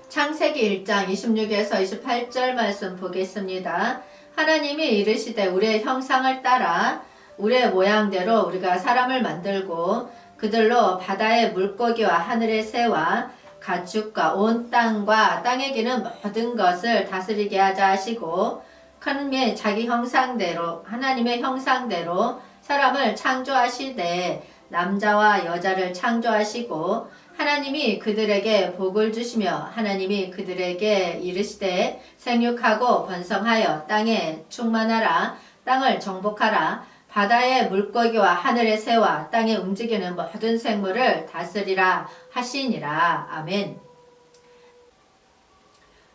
창세기 1장 26에서 28절 말씀 보겠습니다. 하나님이 이르시되 우리의 형상을 따라 우리의 모양대로 우리가 사람을 만들고 그들로 바다의 물고기와 하늘의 새와 가축과 온 땅과 땅에 기는 모든 것을 다스리게 하자 하시고 하나님의 자기 형상대로 하나님의 형상대로 사람을 창조하시되 남자와 여자를 창조하시고 하나님이 그들에게 복을 주시며 하나님이 그들에게 이르시되 생육하고 번성하여 땅에 충만하라 땅을 정복하라 바다의 물고기와 하늘의 새와 땅에 움직이는 모든 생물을 다스리라 하시니라. 아멘.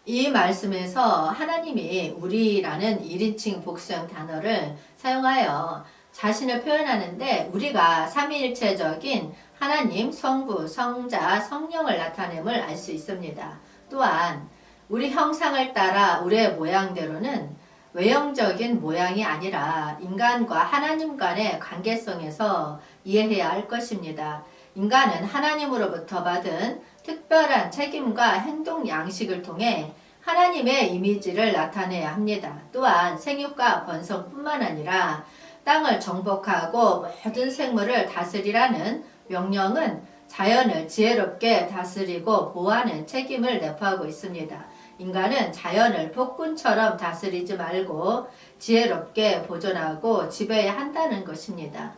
이 말씀에서 하나님이 우리라는 1인칭 복수형 단어를 사용하여 자신을 표현하는데 우리가 삼위일체적인 하나님, 성부, 성자, 성령을 나타냄을 알 수 있습니다. 또한 우리 형상을 따라 우리의 모양대로는 외형적인 모양이 아니라 인간과 하나님 간의 관계성에서 이해해야 할 것입니다. 인간은 하나님으로부터 받은 특별한 책임과 행동 양식을 통해 하나님의 이미지를 나타내야 합니다. 또한 생육과 번성뿐만 아니라 땅을 정복하고 모든 생물을 다스리라는 명령은 자연을 지혜롭게 다스리고 보호하는 책임을 내포하고 있습니다. 인간은 자연을 폭군처럼 다스리지 말고 지혜롭게 보존하고 지배해야 한다는 것입니다.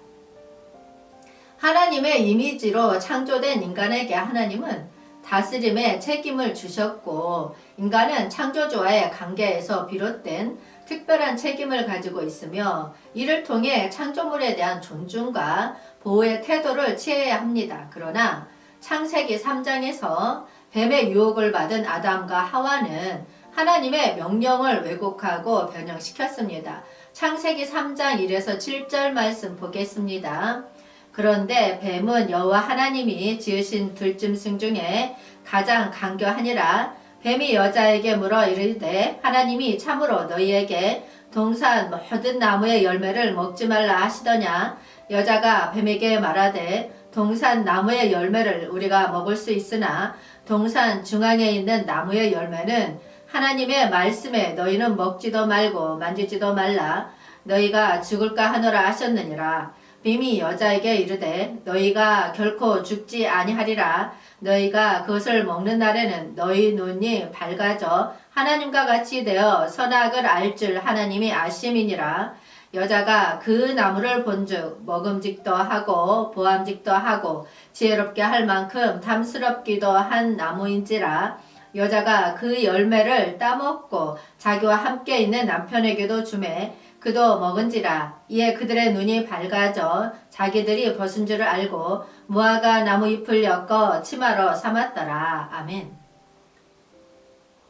하나님의 이미지로 창조된 인간에게 하나님은 다스림의 책임을 주셨고 인간은 창조주와의 관계에서 비롯된 특별한 책임을 가지고 있으며 이를 통해 창조물에 대한 존중과 보호의 태도를 취해야 합니다. 그러나 창세기 3장에서 뱀의 유혹을 받은 아담과 하와는 하나님의 명령을 왜곡하고 변형시켰습니다. 창세기 3장 1에서 7절 말씀 보겠습니다. 그런데 뱀은 여호와 하나님이 지으신 들짐승 중에 가장 간교하니라. 뱀이 여자에게 물어 이르되 하나님이 참으로 너희에게 동산 모든 나무의 열매를 먹지 말라 하시더냐. 여자가 뱀에게 말하되 동산 나무의 열매를 우리가 먹을 수 있으나 동산 중앙에 있는 나무의 열매는 하나님의 말씀에 너희는 먹지도 말고 만지지도 말라. 너희가 죽을까 하노라 하셨느니라. 뱀이 여자에게 이르되 너희가 결코 죽지 아니하리라. 너희가 그것을 먹는 날에는 너희 눈이 밝아져 하나님과 같이 되어 선악을 알 줄 하나님이 아심이니라. 여자가 그 나무를 본즉 먹음직도 하고 보암직도 하고 지혜롭게 할 만큼 탐스럽기도 한 나무인지라. 여자가 그 열매를 따먹고 자기와 함께 있는 남편에게도 주매 그도 먹은지라. 이에 그들의 눈이 밝아져 자기들이 벗은 줄을 알고 무화과 나무 잎을 엮어 치마로 삼았더라. 아멘.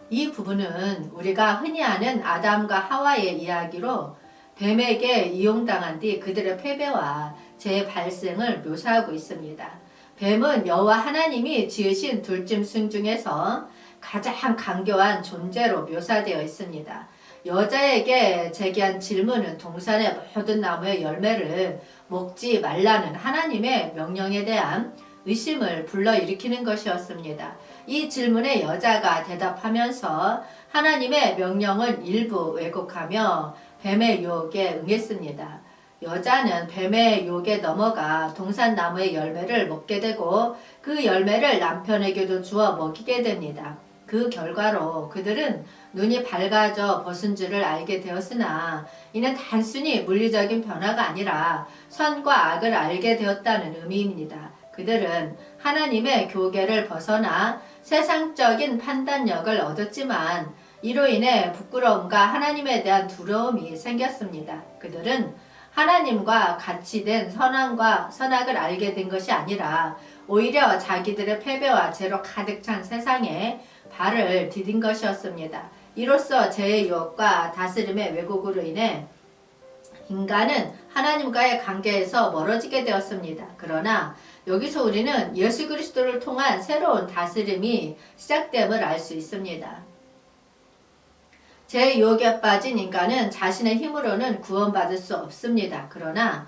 이 부분은 우리가 흔히 아는 아담과 하와의 이야기로 뱀에게 이용당한 뒤 그들의 패배와 재발생을 묘사하고 있습니다. 뱀은 여호와 하나님이 지으신 들짐승 중에서 가장 간교한 존재로 묘사되어 있습니다. 여자에게 제기한 질문은 동산의 모든 나무의 열매를 먹지 말라는 하나님의 명령에 대한 의심을 불러일으키는 것이었습니다. 이 질문에 여자가 대답하면서 하나님의 명령을 일부 왜곡하며 뱀의 유혹에 응했습니다. 여자는 뱀의 유혹에 넘어가 동산나무의 열매를 먹게 되고 그 열매를 남편에게도 주어 먹이게 됩니다. 그 결과로 그들은 눈이 밝아져 벗은 줄을 알게 되었으나 이는 단순히 물리적인 변화가 아니라 선과 악을 알게 되었다는 의미입니다. 그들은 하나님의 교계를 벗어나 세상적인 판단력을 얻었지만 이로 인해 부끄러움과 하나님에 대한 두려움이 생겼습니다. 그들은 하나님과 같이 된 선악과 선악을 알게 된 것이 아니라 오히려 자기들의 패배와 죄로 가득 찬 세상에 발을 디딘 것이었습니다. 이로써 죄의 유혹과 다스림의 왜곡으로 인해 인간은 하나님과의 관계에서 멀어지게 되었습니다. 그러나 여기서 우리는 예수 그리스도를 통한 새로운 다스림이 시작됨을 알 수 있습니다. 죄의 유혹에 빠진 인간은 자신의 힘으로는 구원받을 수 없습니다. 그러나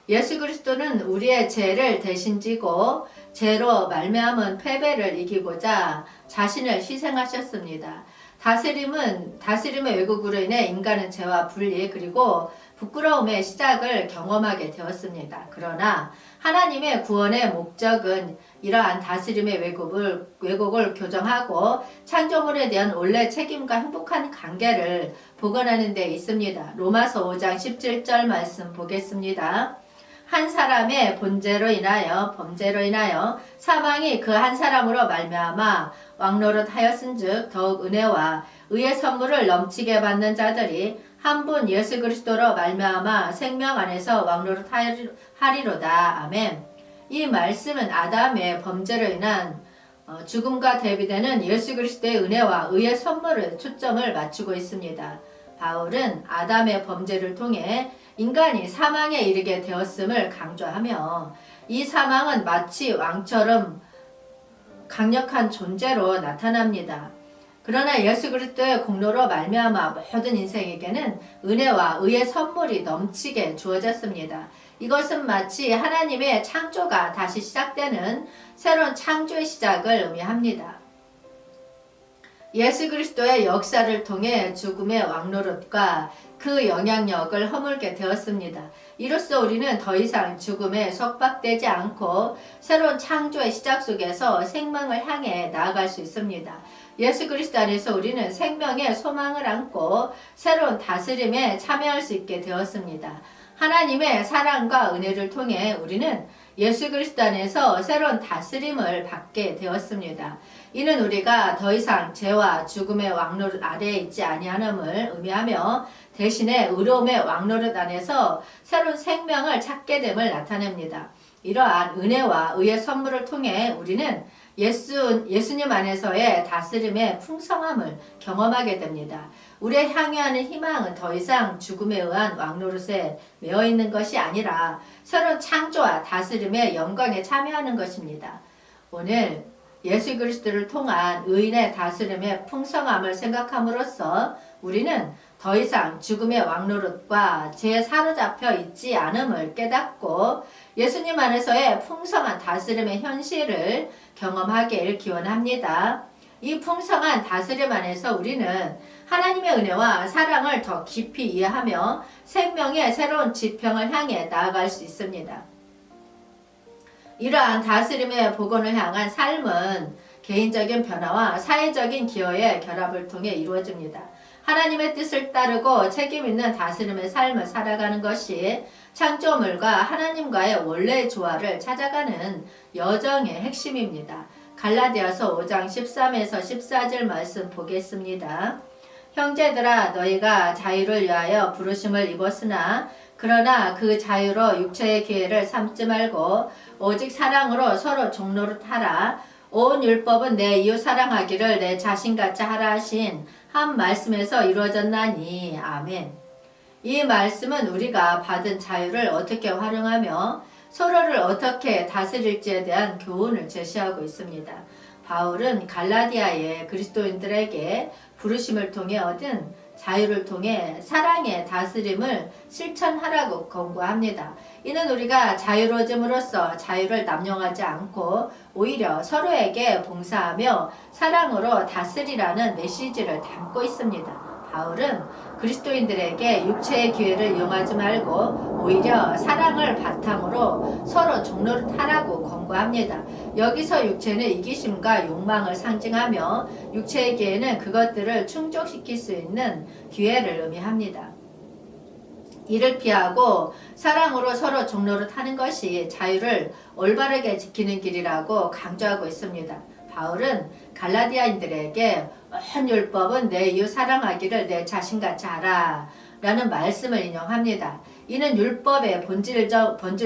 예수 그리스도는 우리의 죄를 대신 지고 죄로 말미암은 패배를 이기고자 자신을 희생하셨습니다. 다스림의 왜곡으로 인해 인간은 죄와 분리 그리고 부끄러움의 시작을 경험하게 되었습니다. 그러나 하나님의 구원의 목적은 이러한 다스림의 왜곡을 교정하고 창조물에 대한 원래 책임과 행복한 관계를 복원하는 데 있습니다. 로마서 5장 17절 말씀 보겠습니다. 한 사람의 범죄로 인하여 사망이 그 한 사람으로 말미암아 왕노릇 하였은즉 더욱 은혜와 의의 선물을 넘치게 받는 자들이 한 분 예수 그리스도로 말미암아 생명 안에서 왕노릇 하리로다. 아멘. 이 말씀은 아담의 범죄로 인한 죽음과 대비되는 예수 그리스도의 은혜와 의의 선물을 초점을 맞추고 있습니다. 바울은 아담의 범죄를 통해 인간이 사망에 이르게 되었음을 강조하며 이 사망은 마치 왕처럼 강력한 존재로 나타납니다. 그러나 예수 그리스도의 공로로 말미암아 모든 인생에게는 은혜와 의의 선물이 넘치게 주어졌습니다. 이것은 마치 하나님의 창조가 다시 시작되는 새로운 창조의 시작을 의미합니다. 예수 그리스도의 역사를 통해 죽음의 왕노릇과 그 영향력을 허물게 되었습니다. 이로써 우리는 더 이상 죽음에 속박되지 않고 새로운 창조의 시작 속에서 생명을 향해 나아갈 수 있습니다. 예수 그리스도 안에서 우리는 생명의 소망을 안고 새로운 다스림에 참여할 수 있게 되었습니다. 하나님의 사랑과 은혜를 통해 우리는 예수 그리스도 안에서 새로운 다스림을 받게 되었습니다. 이는 우리가 더 이상 죄와 죽음의 왕노릇 아래에 있지 아니하음을 의미하며 대신에 의로움의 왕노릇 안에서 새로운 생명을 찾게 됨을 나타냅니다. 이러한 은혜와 의의 선물을 통해 우리는 예수님 안에서의 다스림의 풍성함을 경험하게 됩니다. 우리의 향유하는 희망은 더 이상 죽음에 의한 왕노릇에 매여 있는 것이 아니라 새로운 창조와 다스림의 영광에 참여하는 것입니다. 오늘 예수 그리스도를 통한 의인의 다스림의 풍성함을 생각함으로써 우리는 더 이상 죽음의 왕노릇과 죄에 사로잡혀 있지 않음을 깨닫고 예수님 안에서의 풍성한 다스림의 현실을 경험하길 기원합니다. 이 풍성한 다스림 안에서 우리는 하나님의 은혜와 사랑을 더 깊이 이해하며 생명의 새로운 지평을 향해 나아갈 수 있습니다. 이러한 다스림의 복원을 향한 삶은 개인적인 변화와 사회적인 기여의 결합을 통해 이루어집니다. 하나님의 뜻을 따르고 책임있는 다스림의 삶을 살아가는 것이 창조물과 하나님과의 원래의 조화를 찾아가는 여정의 핵심입니다. 갈라디아서 5장 13에서 14절 말씀 보겠습니다. 형제들아 너희가 자유를 위하여 부르심을 입었으나 그러나 그 자유로 육체의 기회를 삼지 말고 오직 사랑으로 서로 종노릇하라. 온 율법은 내 이웃 사랑하기를 내 자신같이 하라 하신 한 말씀에서 이루어졌나니. 아멘. 이 말씀은 우리가 받은 자유를 어떻게 활용하며 서로를 어떻게 다스릴지에 대한 교훈을 제시하고 있습니다. 바울은 갈라디아의 그리스도인들에게 부르심을 통해 얻은 자유를 통해 사랑의 다스림을 실천하라고 권고합니다. 이는 우리가 자유로움으로써 자유를 남용하지 않고 오히려 서로에게 봉사하며 사랑으로 다스리라는 메시지를 담고 있습니다. 바울은 그리스도인들에게 육체의 기회를 이용하지 말고 오히려 사랑을 바탕으로 서로 종노릇하라고 권고합니다. 여기서 육체는 이기심과 욕망을 상징하며 육체의 기회는 그것들을 충족시킬 수 있는 기회를 의미합니다. 이를 피하고 사랑으로 서로 종노릇하는 것이 자유를 올바르게 지키는 길이라고 강조하고 있습니다. 바울은 갈라디아인들에게 온 율법은 내 이웃 사랑하기를 내 자신같이 하라 라는 말씀을 인용합니다. 이는 율법의 본질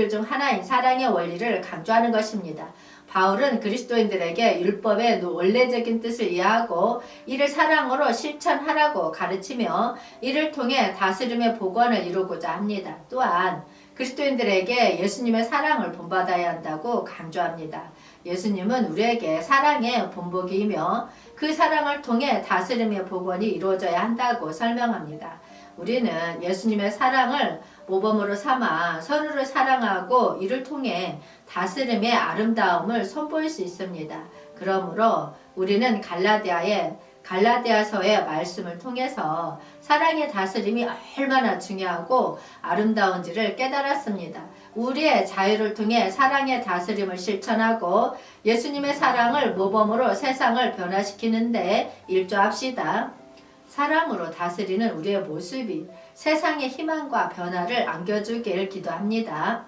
중 하나인 사랑의 원리를 강조하는 것입니다. 바울은 그리스도인들에게 율법의 원래적인 뜻을 이해하고 이를 사랑으로 실천하라고 가르치며 이를 통해 다스림의 복원을 이루고자 합니다. 또한 그리스도인들에게 예수님의 사랑을 본받아야 한다고 강조합니다. 예수님은 우리에게 사랑의 본보기이며 그 사랑을 통해 다스림의 복원이 이루어져야 한다고 설명합니다. 우리는 예수님의 사랑을 모범으로 삼아 서로를 사랑하고 이를 통해 다스림의 아름다움을 선보일 수 있습니다. 그러므로 우리는 갈라디아서의 말씀을 통해서 사랑의 다스림이 얼마나 중요하고 아름다운지를 깨달았습니다. 우리의 자유를 통해 사랑의 다스림을 실천하고 예수님의 사랑을 모범으로 세상을 변화시키는데 일조합시다. 사랑으로 다스리는 우리의 모습이 세상의 희망과 변화를 안겨주길 기도합니다.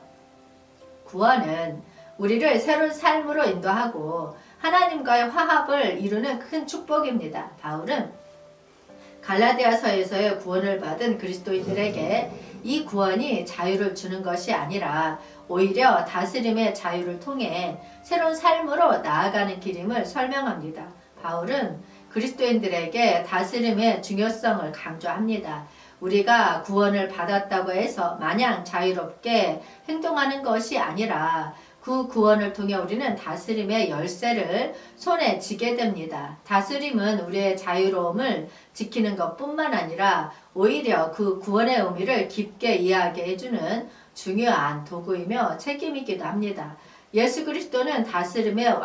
구원은 우리를 새로운 삶으로 인도하고 하나님과의 화합을 이루는 큰 축복입니다. 바울은 갈라디아서에서의 구원을 받은 그리스도인들에게 이 구원이 자유를 주는 것이 아니라 오히려 다스림의 자유를 통해 새로운 삶으로 나아가는 길임을 설명합니다. 바울은 그리스도인들에게 다스림의 중요성을 강조합니다. 우리가 구원을 받았다고 해서 마냥 자유롭게 행동하는 것이 아니라 그 구원을 통해 우리는 다스림의 열쇠를 손에 쥐게 됩니다. 다스림은 우리의 자유로움을 지키는 것뿐만 아니라 오히려 그 구원의 의미를 깊게 이해하게 해주는 중요한 도구이며 책임이기도 합니다. 예수 그리스도는 다스림의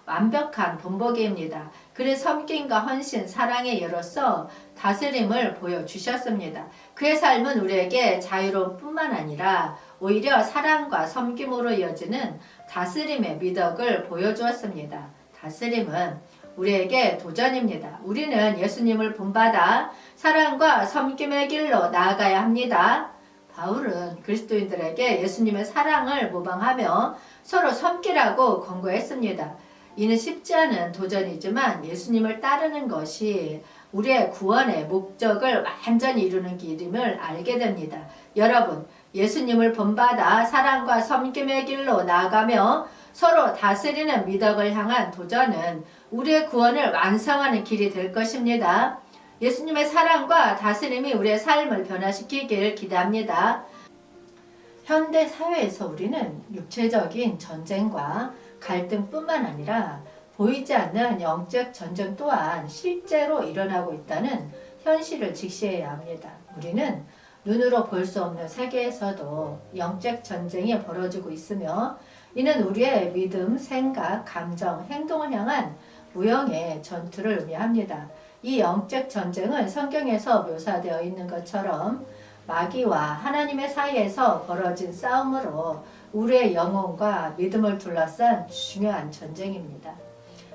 완벽한 본보기입니다. 그의 섬김과 헌신, 사랑의 예로서 다스림을 보여주셨습니다. 그의 삶은 우리에게 자유로움 뿐만 아니라 오히려 사랑과 섬김으로 이어지는 다스림의 미덕을 보여주었습니다. 다스림은 우리에게 도전입니다. 우리는 예수님을 본받아 사랑과 섬김의 길로 나아가야 합니다. 바울은 그리스도인들에게 예수님의 사랑을 모방하며 서로 섬기라고 권고했습니다. 이는 쉽지 않은 도전이지만 예수님을 따르는 것이 우리의 구원의 목적을 완전히 이루는 길임을 알게 됩니다. 여러분, 예수님을 본받아 사랑과 섬김의 길로 나아가며 서로 다스리는 미덕을 향한 도전은 우리의 구원을 완성하는 길이 될 것입니다. 예수님의 사랑과 다스림이 우리의 삶을 변화시키길 기대합니다. 현대 사회에서 우리는 육체적인 전쟁과 갈등뿐만 아니라 보이지 않는 영적 전쟁 또한 실제로 일어나고 있다는 현실을 직시해야 합니다. 우리는 눈으로 볼 수 없는 세계에서도 영적 전쟁이 벌어지고 있으며 이는 우리의 믿음, 생각, 감정, 행동을 향한 무형의 전투를 의미합니다. 이 영적 전쟁은 성경에서 묘사되어 있는 것처럼 마귀와 하나님의 사이에서 벌어진 싸움으로 우리의 영혼과 믿음을 둘러싼 중요한 전쟁입니다.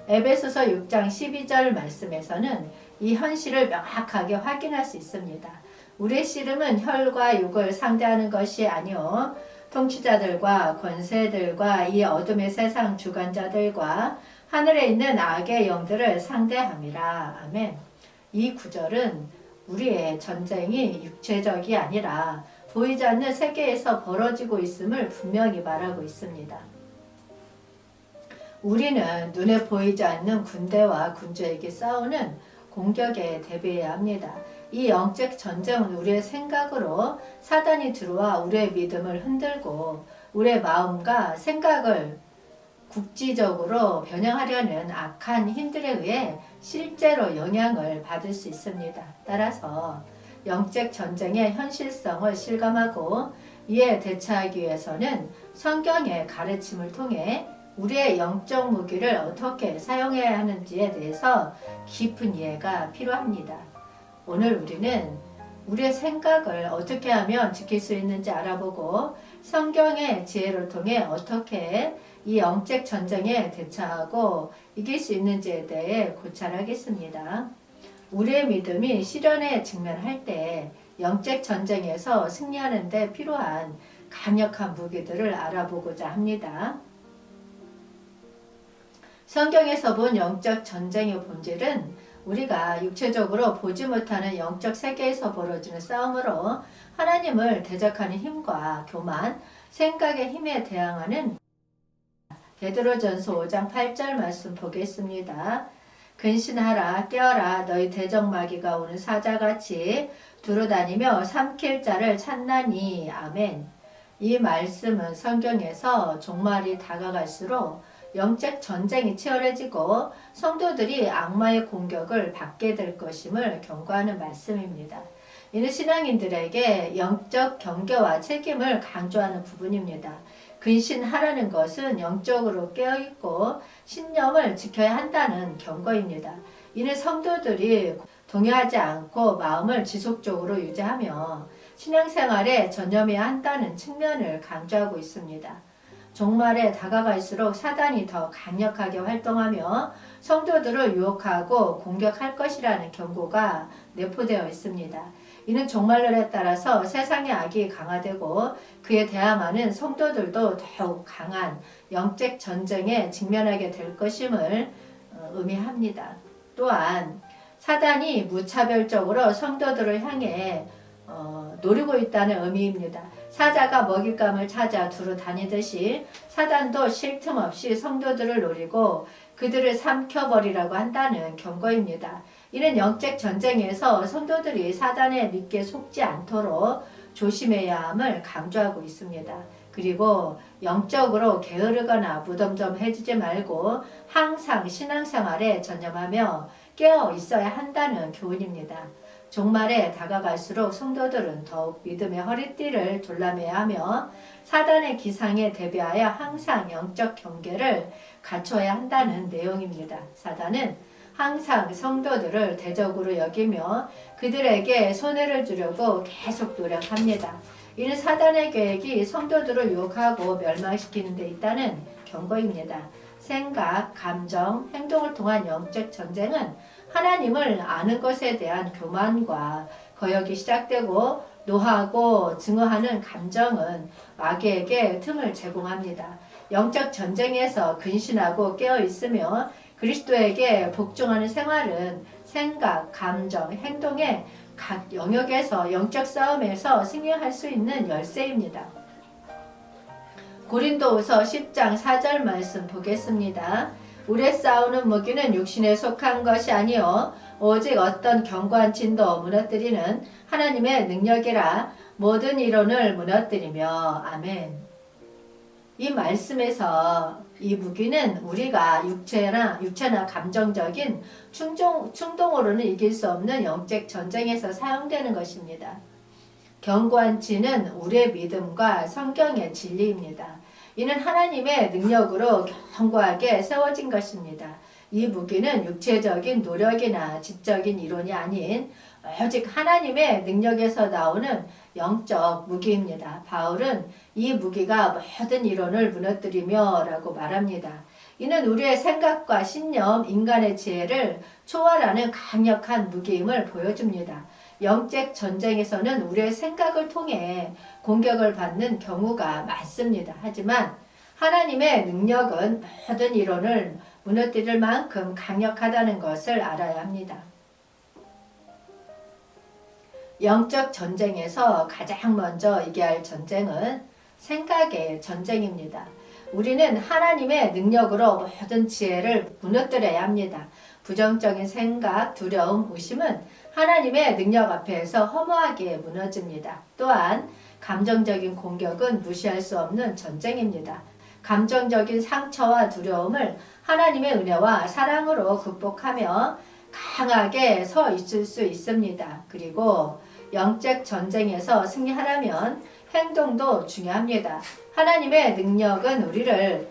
에베소서 6장 12절 말씀에서는 이 현실을 명확하게 확인할 수 있습니다. 우리의 씨름은 혈과 육을 상대하는 것이 아니요 통치자들과 권세들과 이 어둠의 세상 주관자들과 하늘에 있는 악의 영들을 상대함이라. 아멘. 이 구절은 우리의 전쟁이 육체적이 아니라 보이지 않는 세계에서 벌어지고 있음을 분명히 말하고 있습니다. 우리는 눈에 보이지 않는 군대와 군주에게 싸우는 공격에 대비해야 합니다. 이 영적 전쟁은 우리의 생각으로 사단이 들어와 우리의 믿음을 흔들고 우리의 마음과 생각을 국지적으로 변형하려는 악한 힘들에 의해 실제로 영향을 받을 수 있습니다. 따라서 영적 전쟁의 현실성을 실감하고 이에 대처하기 위해서는 성경의 가르침을 통해 우리의 영적 무기를 어떻게 사용해야 하는지에 대해서 깊은 이해가 필요합니다. 오늘 우리는 우리의 생각을 어떻게 하면 지킬 수 있는지 알아보고 성경의 지혜를 통해 어떻게 이 영적 전쟁에 대처하고 이길 수 있는지에 대해 고찰하겠습니다. 우리의 믿음이 시련에 직면할 때 영적 전쟁에서 승리하는 데 필요한 강력한 무기들을 알아보고자 합니다. 성경에서 본 영적 전쟁의 본질은 우리가 육체적으로 보지 못하는 영적 세계에서 벌어지는 싸움으로 하나님을 대적하는 힘과 교만, 생각의 힘에 대항하는 베드로전서 5장 8절 말씀 보겠습니다. 근신하라 깨어라 너희 대적마귀가 오는 사자같이 두루다니며 삼킬 자를 찾나니. 아멘. 이 말씀은 성경에서 종말이 다가갈수록 영적 전쟁이 치열해지고 성도들이 악마의 공격을 받게 될 것임을 경고하는 말씀입니다. 이는 신앙인들에게 영적 경계와 책임을 강조하는 부분입니다. 근신하라는 것은 영적으로 깨어있고 신념을 지켜야 한다는 경고입니다. 이는 성도들이 동요하지 않고 마음을 지속적으로 유지하며 신앙생활에 전념해야 한다는 측면을 강조하고 있습니다. 종말에 다가갈수록 사단이 더 강력하게 활동하며 성도들을 유혹하고 공격할 것이라는 경고가 내포되어 있습니다. 이는 종말론에 따라서 세상의 악이 강화되고 그에 대항하는 성도들도 더욱 강한 영적 전쟁에 직면하게 될 것임을 의미합니다. 또한 사단이 무차별적으로 성도들을 향해 노리고 있다는 의미입니다. 사자가 먹잇감을 찾아 두루 다니듯이 사단도 쉴 틈 없이 성도들을 노리고 그들을 삼켜버리라고 한다는 경고입니다. 이는 영적 전쟁에서 성도들이 사단에 믿게 속지 않도록 조심해야 함을 강조하고 있습니다. 그리고 영적으로 게으르거나 무덤덤해지지 말고 항상 신앙생활에 전념하며 깨어 있어야 한다는 교훈입니다. 종말에 다가갈수록 성도들은 더욱 믿음의 허리띠를 졸라매야 하며 사단의 기상에 대비하여 항상 영적 경계를 갖춰야 한다는 내용입니다. 사단은 항상 성도들을 대적으로 여기며 그들에게 손해를 주려고 계속 노력합니다. 이는 사단의 계획이 성도들을 유혹하고 멸망시키는 데 있다는 경고입니다. 생각, 감정, 행동을 통한 영적 전쟁은 하나님을 아는 것에 대한 교만과 거역이 시작되고 노하고 증오하는 감정은 마귀에게 틈을 제공합니다. 영적 전쟁에서 근신하고 깨어 있으며 그리스도에게 복종하는 생활은 생각, 감정, 행동의 각 영역에서 영적 싸움에서 승리할 수 있는 열쇠입니다. 고린도후서 10장 4절 말씀 보겠습니다. 우리의 싸우는 무기는 육신에 속한 것이 아니요 오직 어떤 견고한 진도 무너뜨리는 하나님의 능력이라 모든 이론을 무너뜨리며 아멘. 이 말씀에서 이 무기는 우리가 육체나 감정적인 충동으로는 이길 수 없는 영적 전쟁에서 사용되는 것입니다. 견고한 진은 우리의 믿음과 성경의 진리입니다. 이는 하나님의 능력으로 견고하게 세워진 것입니다. 이 무기는 육체적인 노력이나 지적인 이론이 아닌 오직 하나님의 능력에서 나오는 영적 무기입니다. 바울은 이 무기가 모든 이론을 무너뜨리며 라고 말합니다. 이는 우리의 생각과 신념, 인간의 지혜를 초월하는 강력한 무기임을 보여줍니다. 영적 전쟁에서는 우리의 생각을 통해 공격을 받는 경우가 많습니다. 하지만 하나님의 능력은 모든 이론을 무너뜨릴 만큼 강력하다는 것을 알아야 합니다. 영적 전쟁에서 가장 먼저 이겨야 할 전쟁은 생각의 전쟁입니다. 우리는 하나님의 능력으로 모든 지혜를 무너뜨려야 합니다. 부정적인 생각, 두려움, 의심은 하나님의 능력 앞에서 허무하게 무너집니다. 또한 감정적인 공격은 무시할 수 없는 전쟁입니다. 감정적인 상처와 두려움을 하나님의 은혜와 사랑으로 극복하며 강하게 서 있을 수 있습니다. 그리고 영적 전쟁에서 승리하려면 행동도 중요합니다. 하나님의 능력은 우리를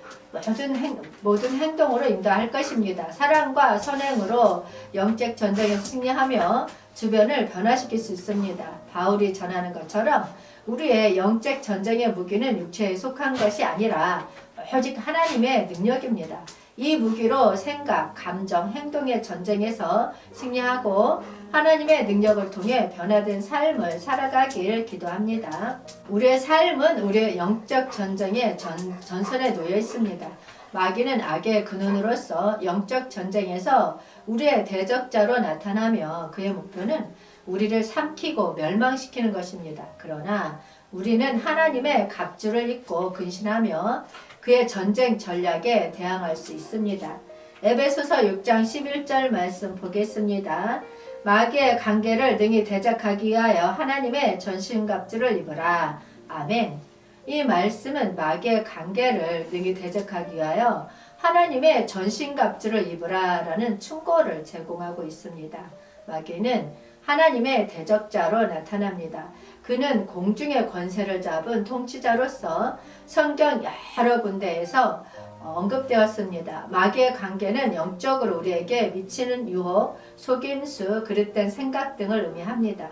모든 행동으로 인도할 것입니다. 사랑과 선행으로 영적 전쟁에서 승리하며 주변을 변화시킬 수 있습니다. 바울이 전하는 것처럼 우리의 영적 전쟁의 무기는 육체에 속한 것이 아니라 오직 하나님의 능력입니다. 이 무기로 생각, 감정, 행동의 전쟁에서 승리하고 하나님의 능력을 통해 변화된 삶을 살아가길 기도합니다. 우리의 삶은 우리의 영적 전쟁의 전선에 놓여 있습니다. 마귀는 악의 근원으로서 영적 전쟁에서 우리의 대적자로 나타나며 그의 목표는 우리를 삼키고 멸망시키는 것입니다. 그러나 우리는 하나님의 갑주를 입고 근신하며 그의 전쟁 전략에 대항할 수 있습니다. 에베소서 6장 11절 말씀 보겠습니다. 마귀의 관계를 능히 대적하기 위하여 하나님의 전신갑주를 입으라. 아멘. 이 말씀은 마귀의 관계를 능히 대적하기 위하여 하나님의 전신갑주를 입으라 라는 충고를 제공하고 있습니다. 마귀는 하나님의 대적자로 나타납니다. 그는 공중의 권세를 잡은 통치자로서 성경 여러 군데에서 언급되었습니다. 마귀의 관계는 영적으로 우리에게 미치는 유혹, 속임수, 그릇된 생각 등을 의미합니다.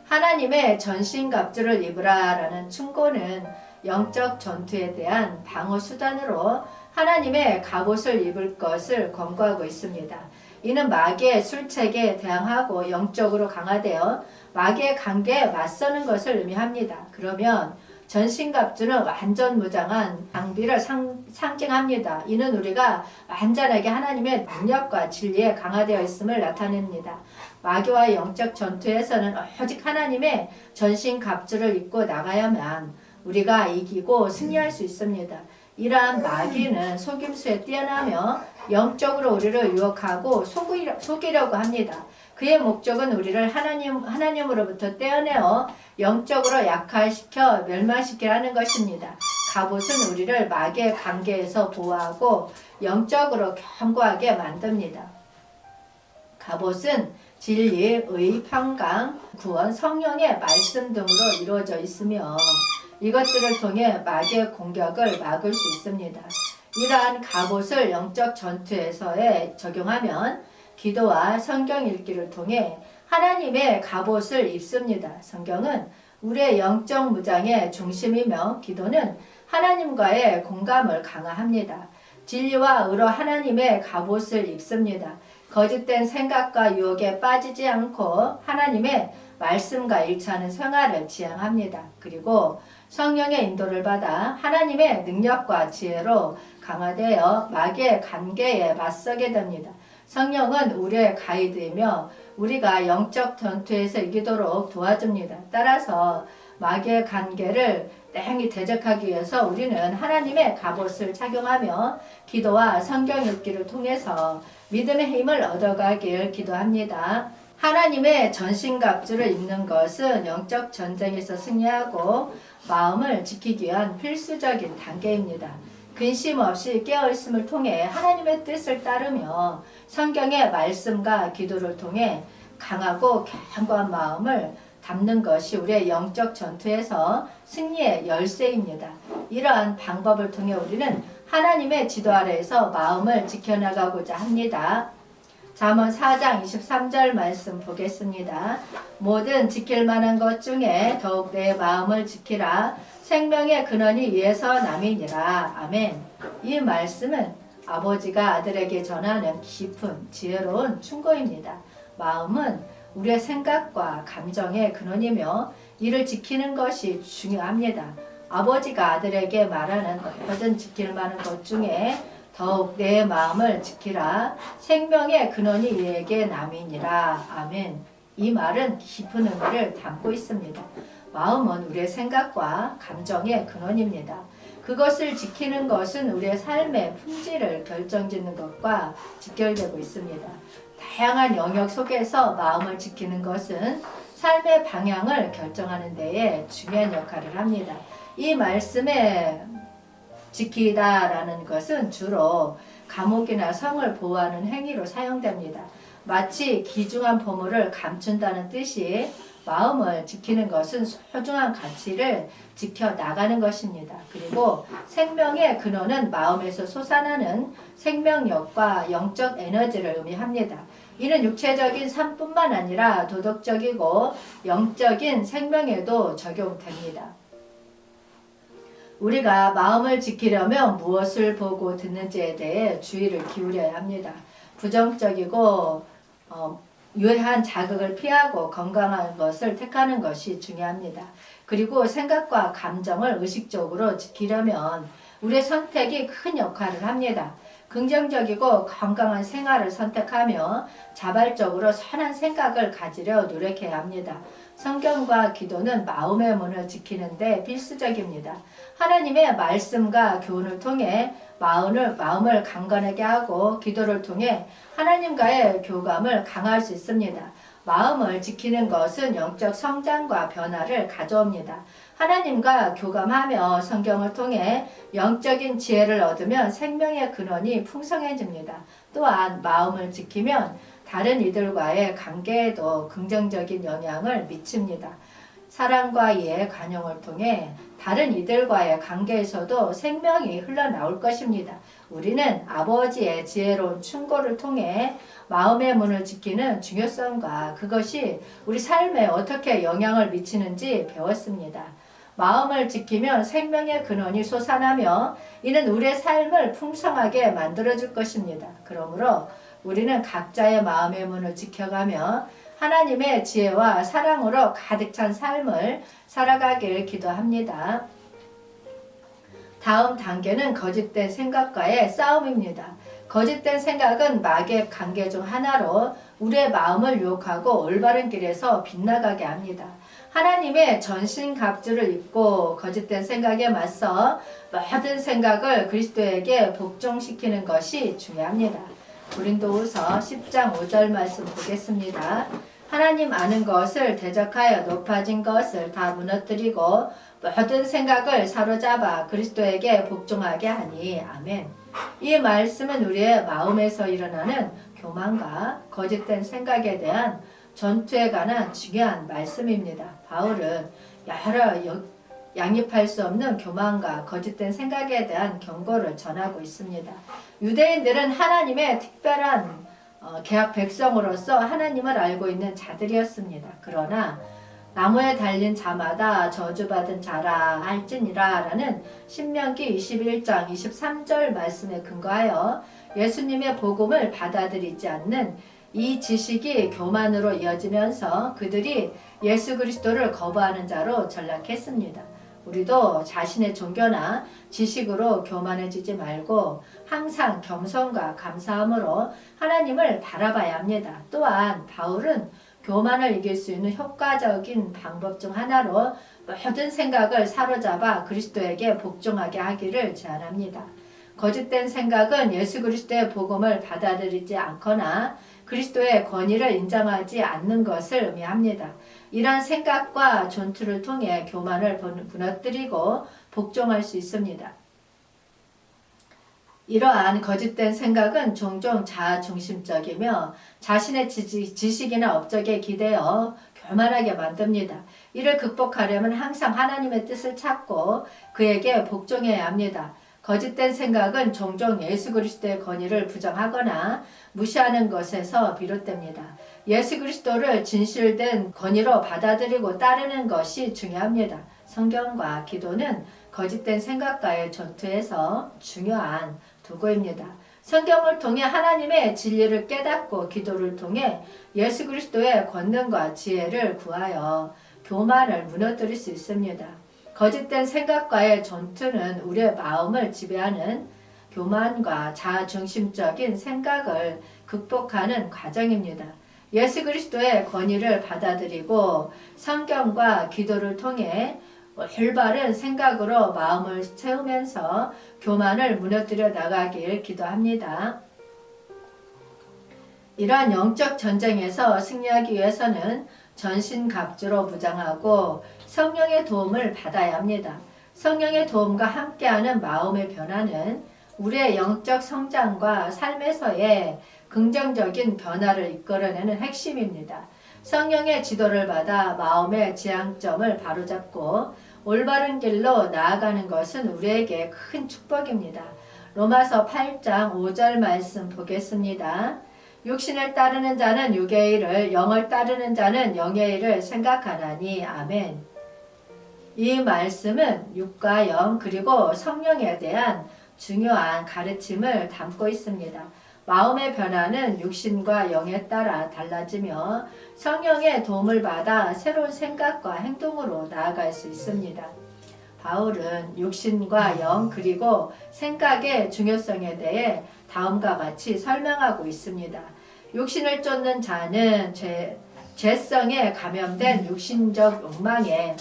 하나님의 전신갑주를 입으라 라는 충고는 영적 전투에 대한 방어 수단으로 하나님의 갑옷을 입을 것을 권고하고 있습니다. 이는 마귀의 술책에 대항하고 영적으로 강화되어 마귀의 관계에 맞서는 것을 의미합니다. 그러면 전신갑주는 완전 무장한 장비를 상징합니다. 이는 우리가 완전하게 하나님의 능력과 진리에 강화되어 있음을 나타냅니다. 마귀와의 영적 전투에서는 오직 하나님의 전신갑주를 입고 나가야만 우리가 이기고 승리할 수 있습니다. 이러한 마귀는 속임수에 뛰어나며 영적으로 우리를 유혹하고 속이려고 합니다. 그의 목적은 우리를 하나님으로부터 떼어내어 영적으로 약화시켜 멸망시키라는 것입니다. 갑옷은 우리를 마귀의 관계에서 보호하고 영적으로 견고하게 만듭니다. 갑옷은 진리, 의, 평강, 구원, 성령의 말씀 등으로 이루어져 있으며 이것들을 통해 마귀의 공격을 막을 수 있습니다. 이러한 갑옷을 영적 전투에서에 적용하면 기도와 성경 읽기를 통해 하나님의 갑옷을 입습니다. 성경은 우리의 영적 무장의 중심이며 기도는 하나님과의 공감을 강화합니다. 진리와 의로 하나님의 갑옷을 입습니다. 거짓된 생각과 유혹에 빠지지 않고 하나님의 말씀과 일치하는 생활을 지향합니다. 그리고 성령의 인도를 받아 하나님의 능력과 지혜로 강화되어 마귀의 관계에 맞서게 됩니다. 성령은 우리의 가이드이며 우리가 영적 전투에서 이기도록 도와줍니다. 따라서 마귀의 관계를 땡이 대적하기 위해서 우리는 하나님의 갑옷을 착용하며 기도와 성경 읽기를 통해서 믿음의 힘을 얻어가길 기도합니다. 하나님의 전신갑주를 입는 것은 영적 전쟁에서 승리하고 마음을 지키기 위한 필수적인 단계입니다. 근심 없이 깨어있음을 통해 하나님의 뜻을 따르며 성경의 말씀과 기도를 통해 강하고 견고한 마음을 담는 것이 우리의 영적 전투에서 승리의 열쇠입니다. 이러한 방법을 통해 우리는 하나님의 지도 아래에서 마음을 지켜나가고자 합니다. 잠언 4장 23절 말씀 보겠습니다. 모든 지킬 만한 것 중에 더욱 내 마음을 지키라. 생명의 근원이 위에서 남이니라. 아멘. 이 말씀은 아버지가 아들에게 전하는 깊은 지혜로운 충고입니다. 마음은 우리의 생각과 감정의 근원이며 이를 지키는 것이 중요합니다. 아버지가 아들에게 말하는 모든 지킬 만한 것 중에 더욱 내 마음을 지키라. 생명의 근원이 이에게 남이니라. 아멘. 이 말은 깊은 의미를 담고 있습니다. 마음은 우리의 생각과 감정의 근원입니다. 그것을 지키는 것은 우리의 삶의 품질을 결정짓는 것과 직결되고 있습니다. 다양한 영역 속에서 마음을 지키는 것은 삶의 방향을 결정하는 데에 중요한 역할을 합니다. 이 말씀에 지키다라는 것은 주로 감옥이나 성을 보호하는 행위로 사용됩니다. 마치 귀중한 보물을 감춘다는 뜻이 마음을 지키는 것은 소중한 가치를 지켜나가는 것입니다. 그리고 생명의 근원은 마음에서 솟아나는 생명력과 영적 에너지를 의미합니다. 이는 육체적인 삶뿐만 아니라 도덕적이고 영적인 생명에도 적용됩니다. 우리가 마음을 지키려면 무엇을 보고 듣는지에 대해 주의를 기울여야 합니다. 부정적이고 유해한 자극을 피하고 건강한 것을 택하는 것이 중요합니다. 그리고 생각과 감정을 의식적으로 지키려면 우리의 선택이 큰 역할을 합니다. 긍정적이고 건강한 생활을 선택하며 자발적으로 선한 생각을 가지려 노력해야 합니다. 성경과 기도는 마음의 문을 지키는 데 필수적입니다. 하나님의 말씀과 교훈을 통해 마음을 강건하게 하고 기도를 통해 하나님과의 교감을 강화할 수 있습니다. 마음을 지키는 것은 영적 성장과 변화를 가져옵니다. 하나님과 교감하며 성경을 통해 영적인 지혜를 얻으면 생명의 근원이 풍성해집니다. 또한 마음을 지키면 다른 이들과의 관계에도 긍정적인 영향을 미칩니다. 사랑과 이해, 관용을 통해 다른 이들과의 관계에서도 생명이 흘러나올 것입니다. 우리는 아버지의 지혜로운 충고를 통해 마음의 문을 지키는 중요성과 그것이 우리 삶에 어떻게 영향을 미치는지 배웠습니다. 마음을 지키면 생명의 근원이 솟아나며 이는 우리의 삶을 풍성하게 만들어줄 것입니다. 그러므로 우리는 각자의 마음의 문을 지켜가며 하나님의 지혜와 사랑으로 가득 찬 삶을 살아가길 기도합니다. 다음 단계는 거짓된 생각과의 싸움입니다. 거짓된 생각은 마귀의 관계 중 하나로 우리의 마음을 유혹하고 올바른 길에서 빗나가게 합니다. 하나님의 전신갑주를 입고 거짓된 생각에 맞서 모든 생각을 그리스도에게 복종시키는 것이 중요합니다. 고린도후서 10장 5절 말씀 보겠습니다. 하나님 아는 것을 대적하여 높아진 것을 다 무너뜨리고 모든 생각을 사로잡아 그리스도에게 복종하게 하니. 아멘. 이 말씀은 우리의 마음에서 일어나는 교만과 거짓된 생각에 대한 전투에 관한 중요한 말씀입니다. 바울은 여러 양립할 수 없는 교만과 거짓된 생각에 대한 경고를 전하고 있습니다. 유대인들은 하나님의 특별한 계약 백성으로서 하나님을 알고 있는 자들이었습니다. 그러나 나무에 달린 자마다 저주받은 자라 할지니라 라는 신명기 21장 23절 말씀에 근거하여 예수님의 복음을 받아들이지 않는 이 지식이 교만으로 이어지면서 그들이 예수 그리스도를 거부하는 자로 전락했습니다. 우리도 자신의 종교나 지식으로 교만해지지 말고 항상 겸손과 감사함으로 하나님을 바라봐야 합니다. 또한 바울은 교만을 이길 수 있는 효과적인 방법 중 하나로 모든 생각을 사로잡아 그리스도에게 복종하게 하기를 제안합니다. 거짓된 생각은 예수 그리스도의 복음을 받아들이지 않거나 그리스도의 권위를 인정하지 않는 것을 의미합니다. 이러한 생각과 전투를 통해 교만을 무너뜨리고 복종할 수 있습니다. 이러한 거짓된 생각은 종종 자아중심적이며 자신의 지식이나 업적에 기대어 교만하게 만듭니다. 이를 극복하려면 항상 하나님의 뜻을 찾고 그에게 복종해야 합니다. 거짓된 생각은 종종 예수 그리스도의 권위를 부정하거나 무시하는 것에서 비롯됩니다. 예수 그리스도를 진실된 권위로 받아들이고 따르는 것이 중요합니다. 성경과 기도는 거짓된 생각과의 전투에서 중요한 도구입니다. 성경을 통해 하나님의 진리를 깨닫고 기도를 통해 예수 그리스도의 권능과 지혜를 구하여 교만을 무너뜨릴 수 있습니다. 거짓된 생각과의 전투는 우리의 마음을 지배하는 교만과 자아중심적인 생각을 극복하는 과정입니다. 예수 그리스도의 권위를 받아들이고 성경과 기도를 통해 올바른 생각으로 마음을 채우면서 교만을 무너뜨려 나가길 기도합니다. 이러한 영적 전쟁에서 승리하기 위해서는 전신갑주로 무장하고 성령의 도움을 받아야 합니다. 성령의 도움과 함께하는 마음의 변화는 우리의 영적 성장과 삶에서의 긍정적인 변화를 이끌어내는 핵심입니다. 성령의 지도를 받아 마음의 지향점을 바로잡고 올바른 길로 나아가는 것은 우리에게 큰 축복입니다. 로마서 8장 5절 말씀 보겠습니다. 육신을 따르는 자는 육의 일을, 영을 따르는 자는 영의 일을 생각하나니. 아멘. 이 말씀은 육과 영 그리고 성령에 대한 중요한 가르침을 담고 있습니다. 마음의 변화는 육신과 영에 따라 달라지며 성령의 도움을 받아 새로운 생각과 행동으로 나아갈 수 있습니다. 바울은 육신과 영 그리고 생각의 중요성에 대해 다음과 같이 설명하고 있습니다. 육신을 쫓는 자는 죄성에 감염된 육신적 욕망에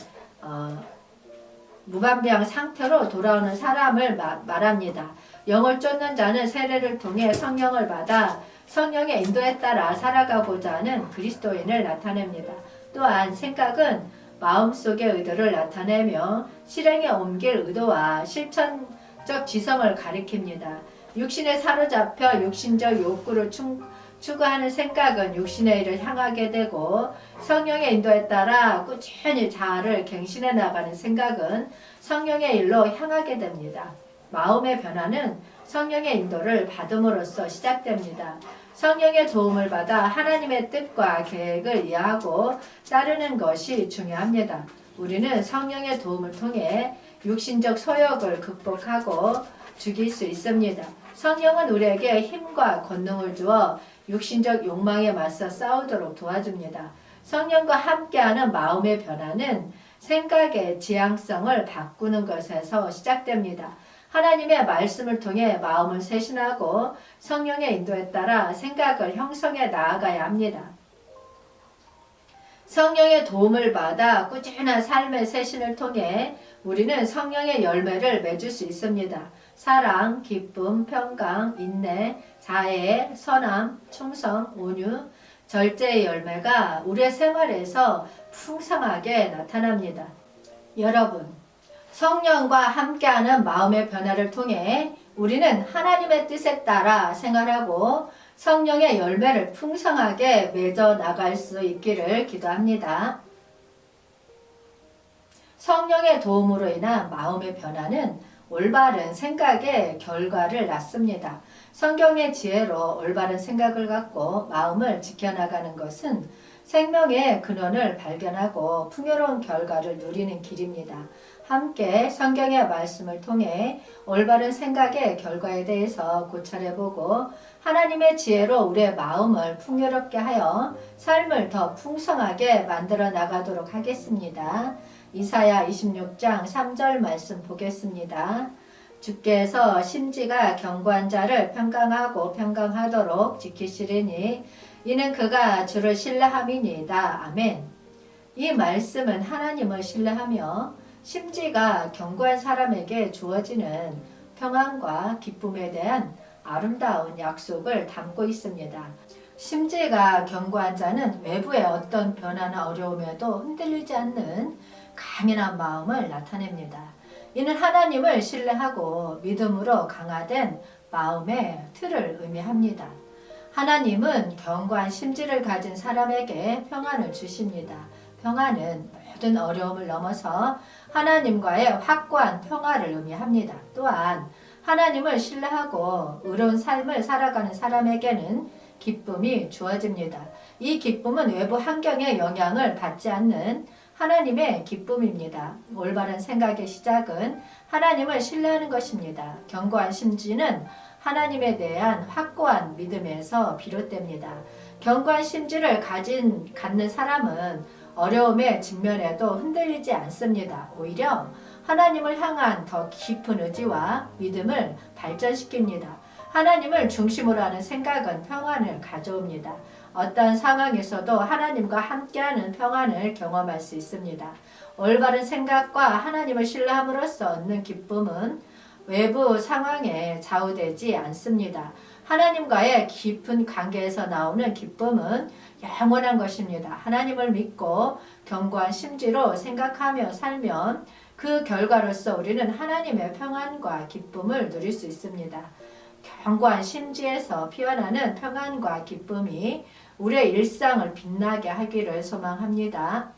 무방비한 상태로 돌아오는 사람을 말합니다. 영을 쫓는 자는 세례를 통해 성령을 받아 성령의 인도에 따라 살아가고자 하는 그리스도인을 나타냅니다. 또한 생각은 마음속의 의도를 나타내며 실행에 옮길 의도와 실천적 지성을 가리킵니다. 육신에 사로잡혀 육신적 욕구를 추구하는 생각은 육신의 일을 향하게 되고 성령의 인도에 따라 꾸준히 자아를 갱신해 나가는 생각은 성령의 일로 향하게 됩니다. 마음의 변화는 성령의 인도를 받음으로써 시작됩니다. 성령의 도움을 받아 하나님의 뜻과 계획을 이해하고 따르는 것이 중요합니다. 우리는 성령의 도움을 통해 육신적 소욕을 극복하고 죽일 수 있습니다. 성령은 우리에게 힘과 권능을 주어 육신적 욕망에 맞서 싸우도록 도와줍니다. 성령과 함께하는 마음의 변화는 생각의 지향성을 바꾸는 것에서 시작됩니다. 하나님의 말씀을 통해 마음을 쇄신하고 성령의 인도에 따라 생각을 형성해 나아가야 합니다. 성령의 도움을 받아 꾸준한 삶의 쇄신을 통해 우리는 성령의 열매를 맺을 수 있습니다. 사랑, 기쁨, 평강, 인내, 자애, 선함, 충성, 온유, 절제의 열매가 우리의 생활에서 풍성하게 나타납니다. 여러분, 성령과 함께하는 마음의 변화를 통해 우리는 하나님의 뜻에 따라 생활하고 성령의 열매를 풍성하게 맺어 나갈 수 있기를 기도합니다. 성령의 도움으로 인한 마음의 변화는 올바른 생각의 결과를 낳습니다. 성경의 지혜로 올바른 생각을 갖고 마음을 지켜나가는 것은 생명의 근원을 발견하고 풍요로운 결과를 누리는 길입니다. 함께 성경의 말씀을 통해 올바른 생각의 결과에 대해서 고찰해보고 하나님의 지혜로 우리의 마음을 풍요롭게 하여 삶을 더 풍성하게 만들어 나가도록 하겠습니다. 이사야 26장 3절 말씀 보겠습니다. 주께서 심지가 견고한 자를 평강하고 평강하도록 지키시리니 이는 그가 주를 신뢰함이니이다. 아멘. 이 말씀은 하나님을 신뢰하며 심지가 견고한 사람에게 주어지는 평안과 기쁨에 대한 아름다운 약속을 담고 있습니다. 심지가 견고한 자는 외부의 어떤 변화나 어려움에도 흔들리지 않는 강인한 마음을 나타냅니다. 이는 하나님을 신뢰하고 믿음으로 강화된 마음의 틀을 의미합니다. 하나님은 견고한 심지를 가진 사람에게 평안을 주십니다. 평안은 모든 어려움을 넘어서 하나님과의 확고한 평화를 의미합니다. 또한 하나님을 신뢰하고 의로운 삶을 살아가는 사람에게는 기쁨이 주어집니다. 이 기쁨은 외부 환경의 영향을 받지 않는 하나님의 기쁨입니다. 올바른 생각의 시작은 하나님을 신뢰하는 것입니다. 견고한 심지는 하나님에 대한 확고한 믿음에서 비롯됩니다. 견고한 심지를 갖는 사람은 어려움의 직면에도 흔들리지 않습니다. 오히려 하나님을 향한 더 깊은 의지와 믿음을 발전시킵니다. 하나님을 중심으로 하는 생각은 평안을 가져옵니다. 어떤 상황에서도 하나님과 함께하는 평안을 경험할 수 있습니다. 올바른 생각과 하나님을 신뢰함으로써 얻는 기쁨은 외부 상황에 좌우되지 않습니다. 하나님과의 깊은 관계에서 나오는 기쁨은 영원한 것입니다. 하나님을 믿고 견고한 심지로 생각하며 살면 그 결과로서 우리는 하나님의 평안과 기쁨을 누릴 수 있습니다. 견고한 심지에서 피어나는 평안과 기쁨이 우리의 일상을 빛나게 하기를 소망합니다.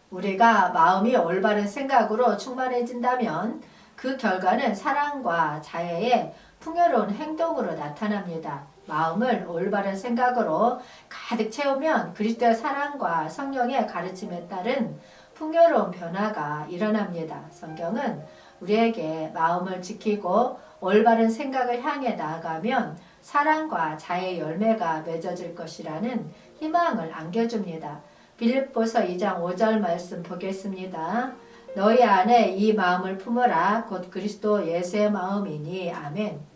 우리가 마음이 올바른 생각으로 충만해진다면 그 결과는 사랑과 자애의 풍요로운 행동으로 나타납니다. 마음을 올바른 생각으로 가득 채우면 그리스도의 사랑과 성령의 가르침에 따른 풍요로운 변화가 일어납니다. 성경은 우리에게 마음을 지키고 올바른 생각을 향해 나아가면 사랑과 자애의 열매가 맺어질 것이라는 희망을 안겨줍니다. 빌립보서 2장 5절 말씀 보겠습니다. 너희 안에 이 마음을 품으라 곧 그리스도 예수의 마음이니. 아멘.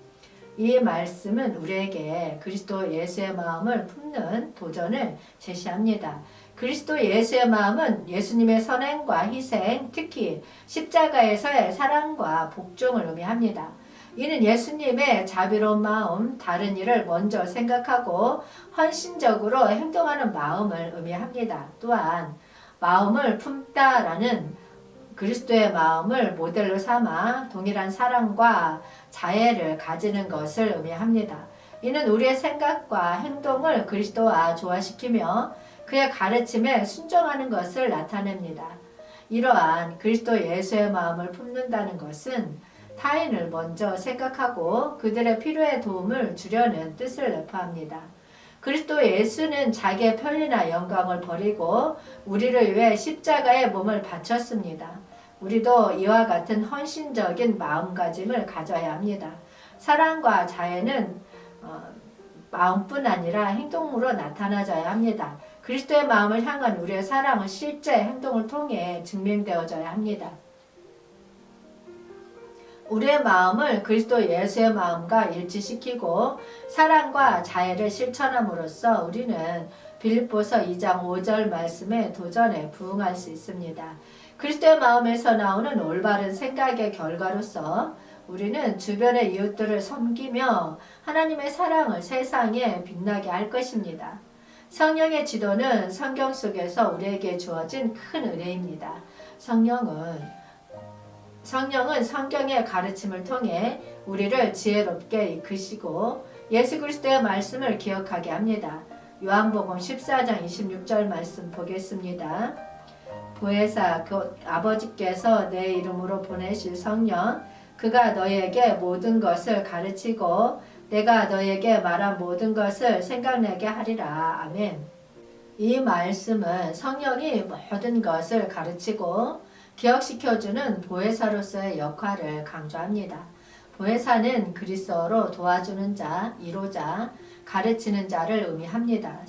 이 말씀은 우리에게 그리스도 예수의 마음을 품는 도전을 제시합니다. 그리스도 예수의 마음은 예수님의 선행과 희생, 특히 십자가에서의 사랑과 복종을 의미합니다. 이는 예수님의 자비로운 마음, 다른 일을 먼저 생각하고 헌신적으로 행동하는 마음을 의미합니다. 또한 마음을 품다라는 그리스도의 마음을 모델로 삼아 동일한 사랑과 자애를 가지는 것을 의미합니다. 이는 우리의 생각과 행동을 그리스도와 조화시키며 그의 가르침에 순종하는 것을 나타냅니다. 이러한 그리스도 예수의 마음을 품는다는 것은 타인을 먼저 생각하고 그들의 필요에 도움을 주려는 뜻을 내포합니다. 그리스도 예수는 자기의 편리나 영광을 버리고 우리를 위해 십자가의 몸을 바쳤습니다. 우리도 이와 같은 헌신적인 마음가짐을 가져야 합니다. 사랑과 자애는 마음뿐 아니라 행동으로 나타나져야 합니다. 그리스도의 마음을 향한 우리의 사랑은 실제 행동을 통해 증명되어져야 합니다. 우리의 마음을 그리스도 예수의 마음과 일치시키고 사랑과 자애를 실천함으로써 우리는 빌립보서 2장 5절 말씀의 도전에 부응할 수 있습니다. 그리스도의 마음에서 나오는 올바른 생각의 결과로서 우리는 주변의 이웃들을 섬기며 하나님의 사랑을 세상에 빛나게 할 것입니다. 성령의 지도는 성경 속에서 우리에게 주어진 큰 은혜입니다. 성령은 성경의 가르침을 통해 우리를 지혜롭게 이끄시고 예수 그리스도의 말씀을 기억하게 합니다. 요한복음 14장 26절 말씀 보겠습니다. 보혜사 곧 아버지께서 내 이름으로 보내실 성령 그가 너희에게 모든 것을 가르치고 내가 너희에게 말한 모든 것을 생각나게 하리라. 아멘. 이 말씀은 성령이 모든 것을 가르치고 기억시켜주는 보혜사로서의 역할을 강조합니다. 보혜사는 그리스어로 도와주는 자, 이로자, 가르치는 자를 의미합니다.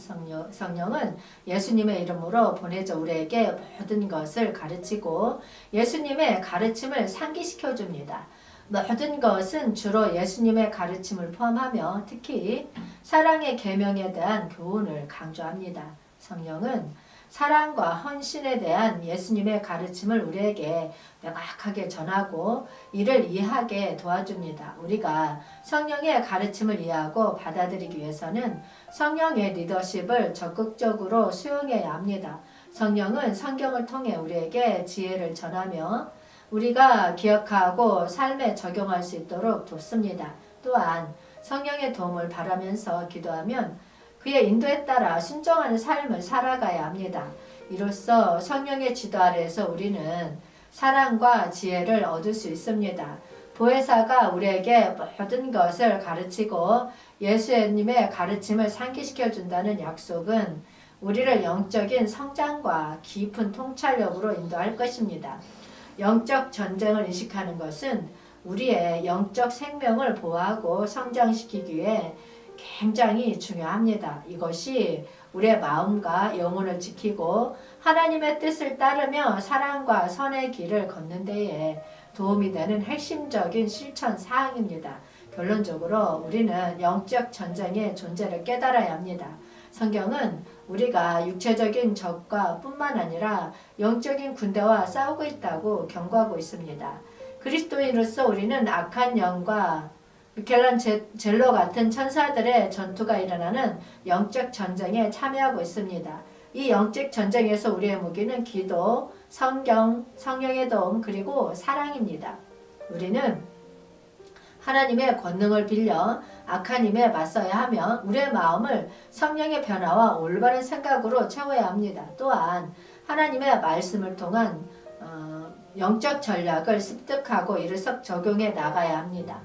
성령은 예수님의 이름으로 보내져 우리에게 모든 것을 가르치고 예수님의 가르침을 상기시켜 줍니다. 모든 것은 주로 예수님의 가르침을 포함하며 특히 사랑의 계명에 대한 교훈을 강조합니다. 성령은 사랑과 헌신에 대한 예수님의 가르침을 우리에게 명확하게 전하고 이를 이해하게 도와줍니다. 우리가 성령의 가르침을 이해하고 받아들이기 위해서는 성령의 리더십을 적극적으로 수용해야 합니다. 성령은 성경을 통해 우리에게 지혜를 전하며 우리가 기억하고 삶에 적용할 수 있도록 돕습니다. 또한 성령의 도움을 바라면서 기도하면 그의 인도에 따라 순종하는 삶을 살아가야 합니다. 이로써 성령의 지도 아래에서 우리는 사랑과 지혜를 얻을 수 있습니다. 보혜사가 우리에게 모든 것을 가르치고 예수님의 가르침을 상기시켜 준다는 약속은 우리를 영적인 성장과 깊은 통찰력으로 인도할 것입니다. 영적 전쟁을 인식하는 것은 우리의 영적 생명을 보호하고 성장시키기 위해 굉장히 중요합니다. 이것이 우리의 마음과 영혼을 지키고 하나님의 뜻을 따르며 사랑과 선의 길을 걷는 데에 도움이 되는 핵심적인 실천 사항입니다. 결론적으로 우리는 영적 전쟁의 존재를 깨달아야 합니다. 성경은 우리가 육체적인 적과 뿐만 아니라 영적인 군대와 싸우고 있다고 경고하고 있습니다. 그리스도인으로서 우리는 악한 영과 미켈란젤로 같은 천사들의 전투가 일어나는 영적 전쟁에 참여하고 있습니다. 이 영적 전쟁에서 우리의 무기는 기도, 성경, 성령의 도움 그리고 사랑입니다. 우리는 하나님의 권능을 빌려 악한 힘에 맞서야 하며 우리의 마음을 성령의 변화와 올바른 생각으로 채워야 합니다. 또한 하나님의 말씀을 통한 영적 전략을 습득하고 이를 썩 적용해 나가야 합니다.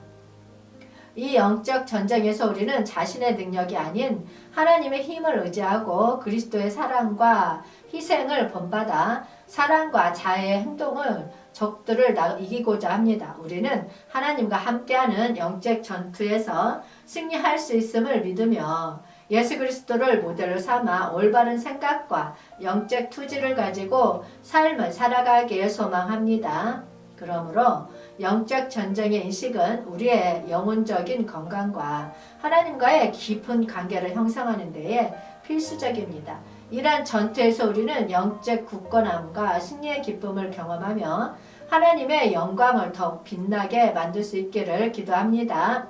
이 영적 전쟁에서 우리는 자신의 능력이 아닌 하나님의 힘을 의지하고 그리스도의 사랑과 희생을 본받아 사랑과 자애의 행동을 적들을 이기고자 합니다. 우리는 하나님과 함께하는 영적 전투에서 승리할 수 있음을 믿으며 예수 그리스도를 모델로 삼아 올바른 생각과 영적 투지를 가지고 삶을 살아가기를 소망합니다. 그러므로 영적 전쟁의 인식은 우리의 영혼적인 건강과 하나님과의 깊은 관계를 형성하는 데에 필수적입니다. 이러한 전투에서 우리는 영적 굳건함과 승리의 기쁨을 경험하며 하나님의 영광을 더욱 빛나게 만들 수 있기를 기도합니다.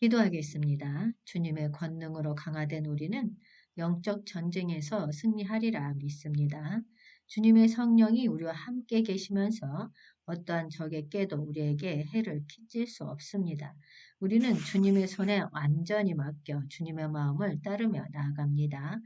기도하겠습니다. 주님의 권능으로 강화된 우리는 영적 전쟁에서 승리하리라 믿습니다. 주님의 성령이 우리와 함께 계시면서 어떠한 적에게도 우리에게 해를 끼칠 수 없습니다. 우리는 주님의 손에 완전히 맡겨 주님의 마음을 따르며 나아갑니다.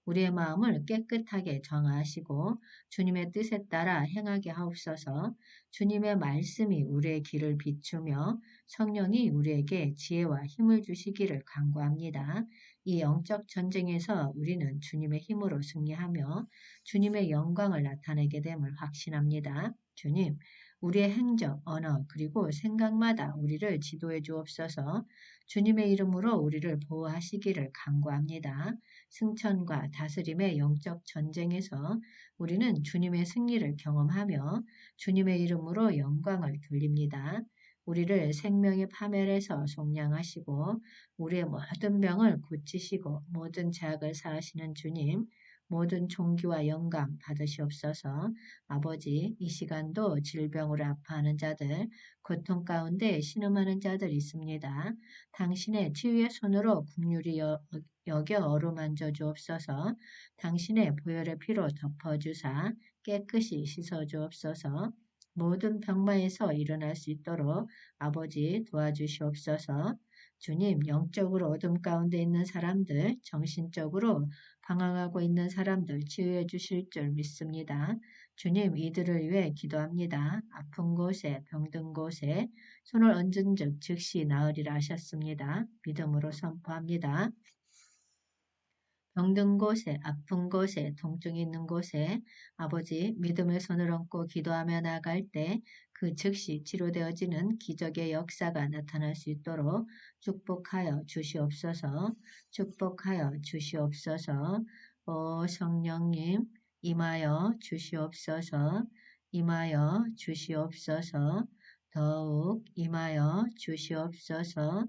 우리의 마음을 깨끗하게 정하시고 주님의 뜻에 따라 행하게 하옵소서. 주님의 말씀이 우리의 길을 비추며 성령이 우리에게 지혜와 힘을 주시기를 간구합니다. 이 영적 전쟁에서 우리는 주님의 힘으로 승리하며 주님의 영광을 나타내게 됨을 확신합니다. 주님, 우리의 행적, 언어, 그리고 생각마다 우리를 지도해 주옵소서. 주님의 이름으로 우리를 보호하시기를 간구합니다. 승천과 다스림의 영적 전쟁에서 우리는 주님의 승리를 경험하며 주님의 이름으로 영광을 돌립니다. 우리를 생명의 파멸에서 속량하시고 우리의 모든 병을 고치시고 모든 죄악을 사하시는 주님, 모든 존귀와 영광 받으시옵소서. 아버지, 이 시간도 질병으로 아파하는 자들, 고통 가운데 신음하는 자들이 있습니다. 당신의 치유의 손으로 긍휼히 여겨 어루만져 주옵소서. 당신의 보혈의 피로 덮어주사 깨끗이 씻어 주옵소서. 모든 병마에서 일어날 수 있도록 아버지 도와주시옵소서. 주님, 영적으로 어둠 가운데 있는 사람들, 정신적으로 방황하고 있는 사람들 치유해 주실 줄 믿습니다. 주님, 이들을 위해 기도합니다. 아픈 곳에, 병든 곳에 손을 얹은 즉 즉시 나으리라 하셨습니다. 믿음으로 선포합니다. 병든 곳에, 아픈 곳에, 통증이 있는 곳에 아버지 믿음의 손을 얹고 기도하며 나아갈 때 그 즉시 치료되어지는 기적의 역사가 나타날 수 있도록 축복하여 주시옵소서. 축복하여 주시옵소서. 오 성령님 임하여 주시옵소서. 임하여 주시옵소서. 더욱 임하여 주시옵소서.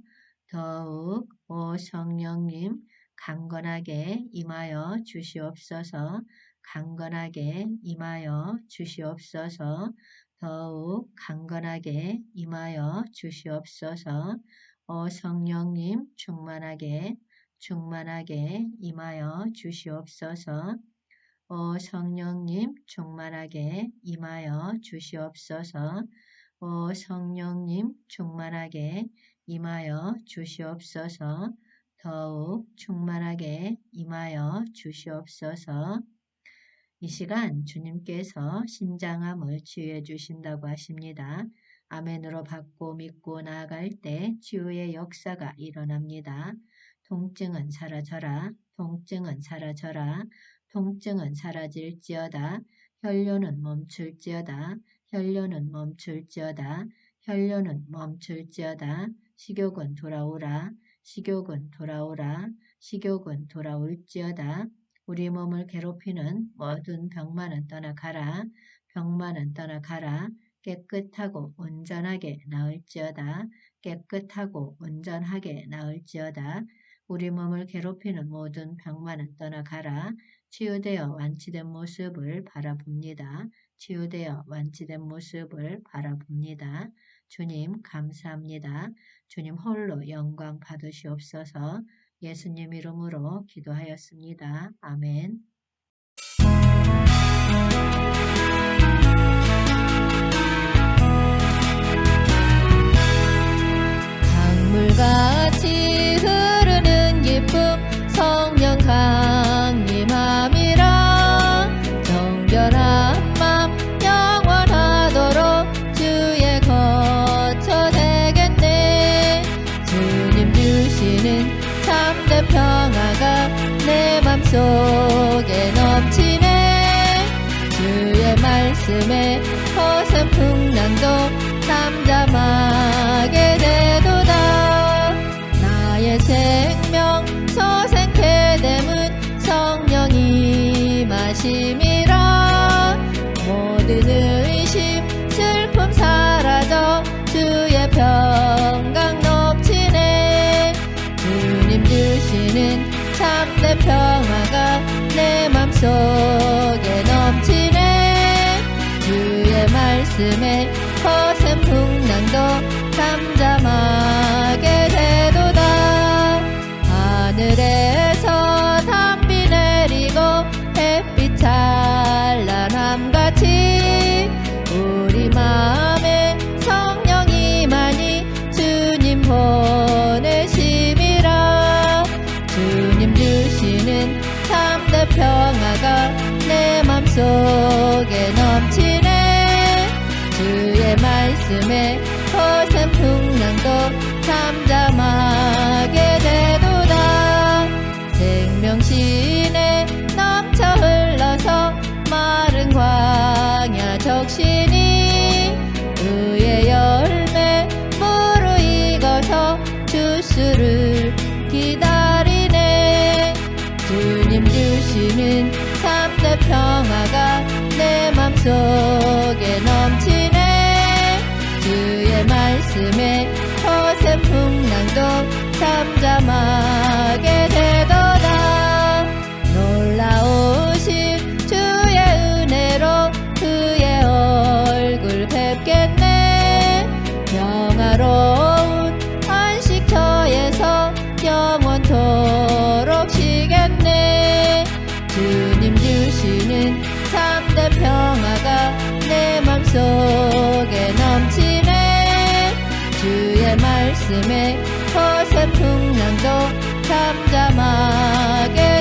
더욱 오 성령님 강건하게 임하여 주시옵소서. 강건하게 임하여 주시옵소서. 더욱 강건하게 임하여 주시옵소서. 오 성령님 충만하게 임하여 주시옵소서. 오 성령님 충만하게 임하여 주시옵소서. 오 성령님 충만하게 임하여 주시옵소서. 더욱 충만하게 임하여 주시옵소서. 이 시간 주님께서 신장암을 치유해 주신다고 하십니다. 아멘으로 받고 믿고 나아갈 때 치유의 역사가 일어납니다. 통증은 사라져라. 통증은 사라져라. 통증은 사라질지어다. 혈뇨는 멈출지어다. 혈뇨는 멈출지어다. 혈뇨는 멈출지어다. 식욕은 돌아오라. 식욕은 돌아오라. 식욕은 돌아올지어다. 우리 몸을 괴롭히는 모든 병만은 떠나가라. 병만은 떠나가라. 깨끗하고 온전하게 나을지어다. 깨끗하고 온전하게 나을지어다. 우리 몸을 괴롭히는 모든 병만은 떠나가라. 치유되어 완치된 모습을 바라봅니다. 치유되어 완치된 모습을 바라봅니다. 주님 감사합니다. 주님 홀로 영광 받으시옵소서. 예수님 이름으로 기도하였습니다. 아멘. 강물같이 흐르는 기쁨 성령 강림함이라. 정결한 맘 영원하도록 주의 거처 되겠네. 주님 주시는 참된 평화가 내 맘속에 넘치네. 주의 말씀에 거센 풍랑도 잠잠하게 되도다. 나의 생명 서생케 됨은 성령이 마심이라. 모든 의심 슬픔 사라져 주의 평강 넘치네. 주님 주시는 참된 평화가 내 맘속에 넘치네. 주의 말씀에 거센 풍랑도 잠잠하게 되도다. 하늘에서 담비 내리고 햇빛 찬란함같이 우리 맘에 성령이 많이 주님 보내심이라. 주님 주시는 참된 평화가 내 맘속에 넘치네. 주의 말씀에 거센 풍랑도 잠잠하게 되도다. 생명신에 넘쳐 흘러서 마른 광야 적시니 의의 열매 무르익어서 주스를 기다리네. 주님 주시는 참된 평화가 내 맘속에 넘치네. 주의 말씀에 거센 풍랑도 잠잠하게 되도다. 놀라우신 주의 은혜로 그의 얼굴 뵙겠네. 평화로운 안식처에서 영원토록 쉬겠네. 주님 주시는 참된 평화가 내 맘속 속에 넘치네. 주의 말씀에 허세 풍랑도 잠잠하게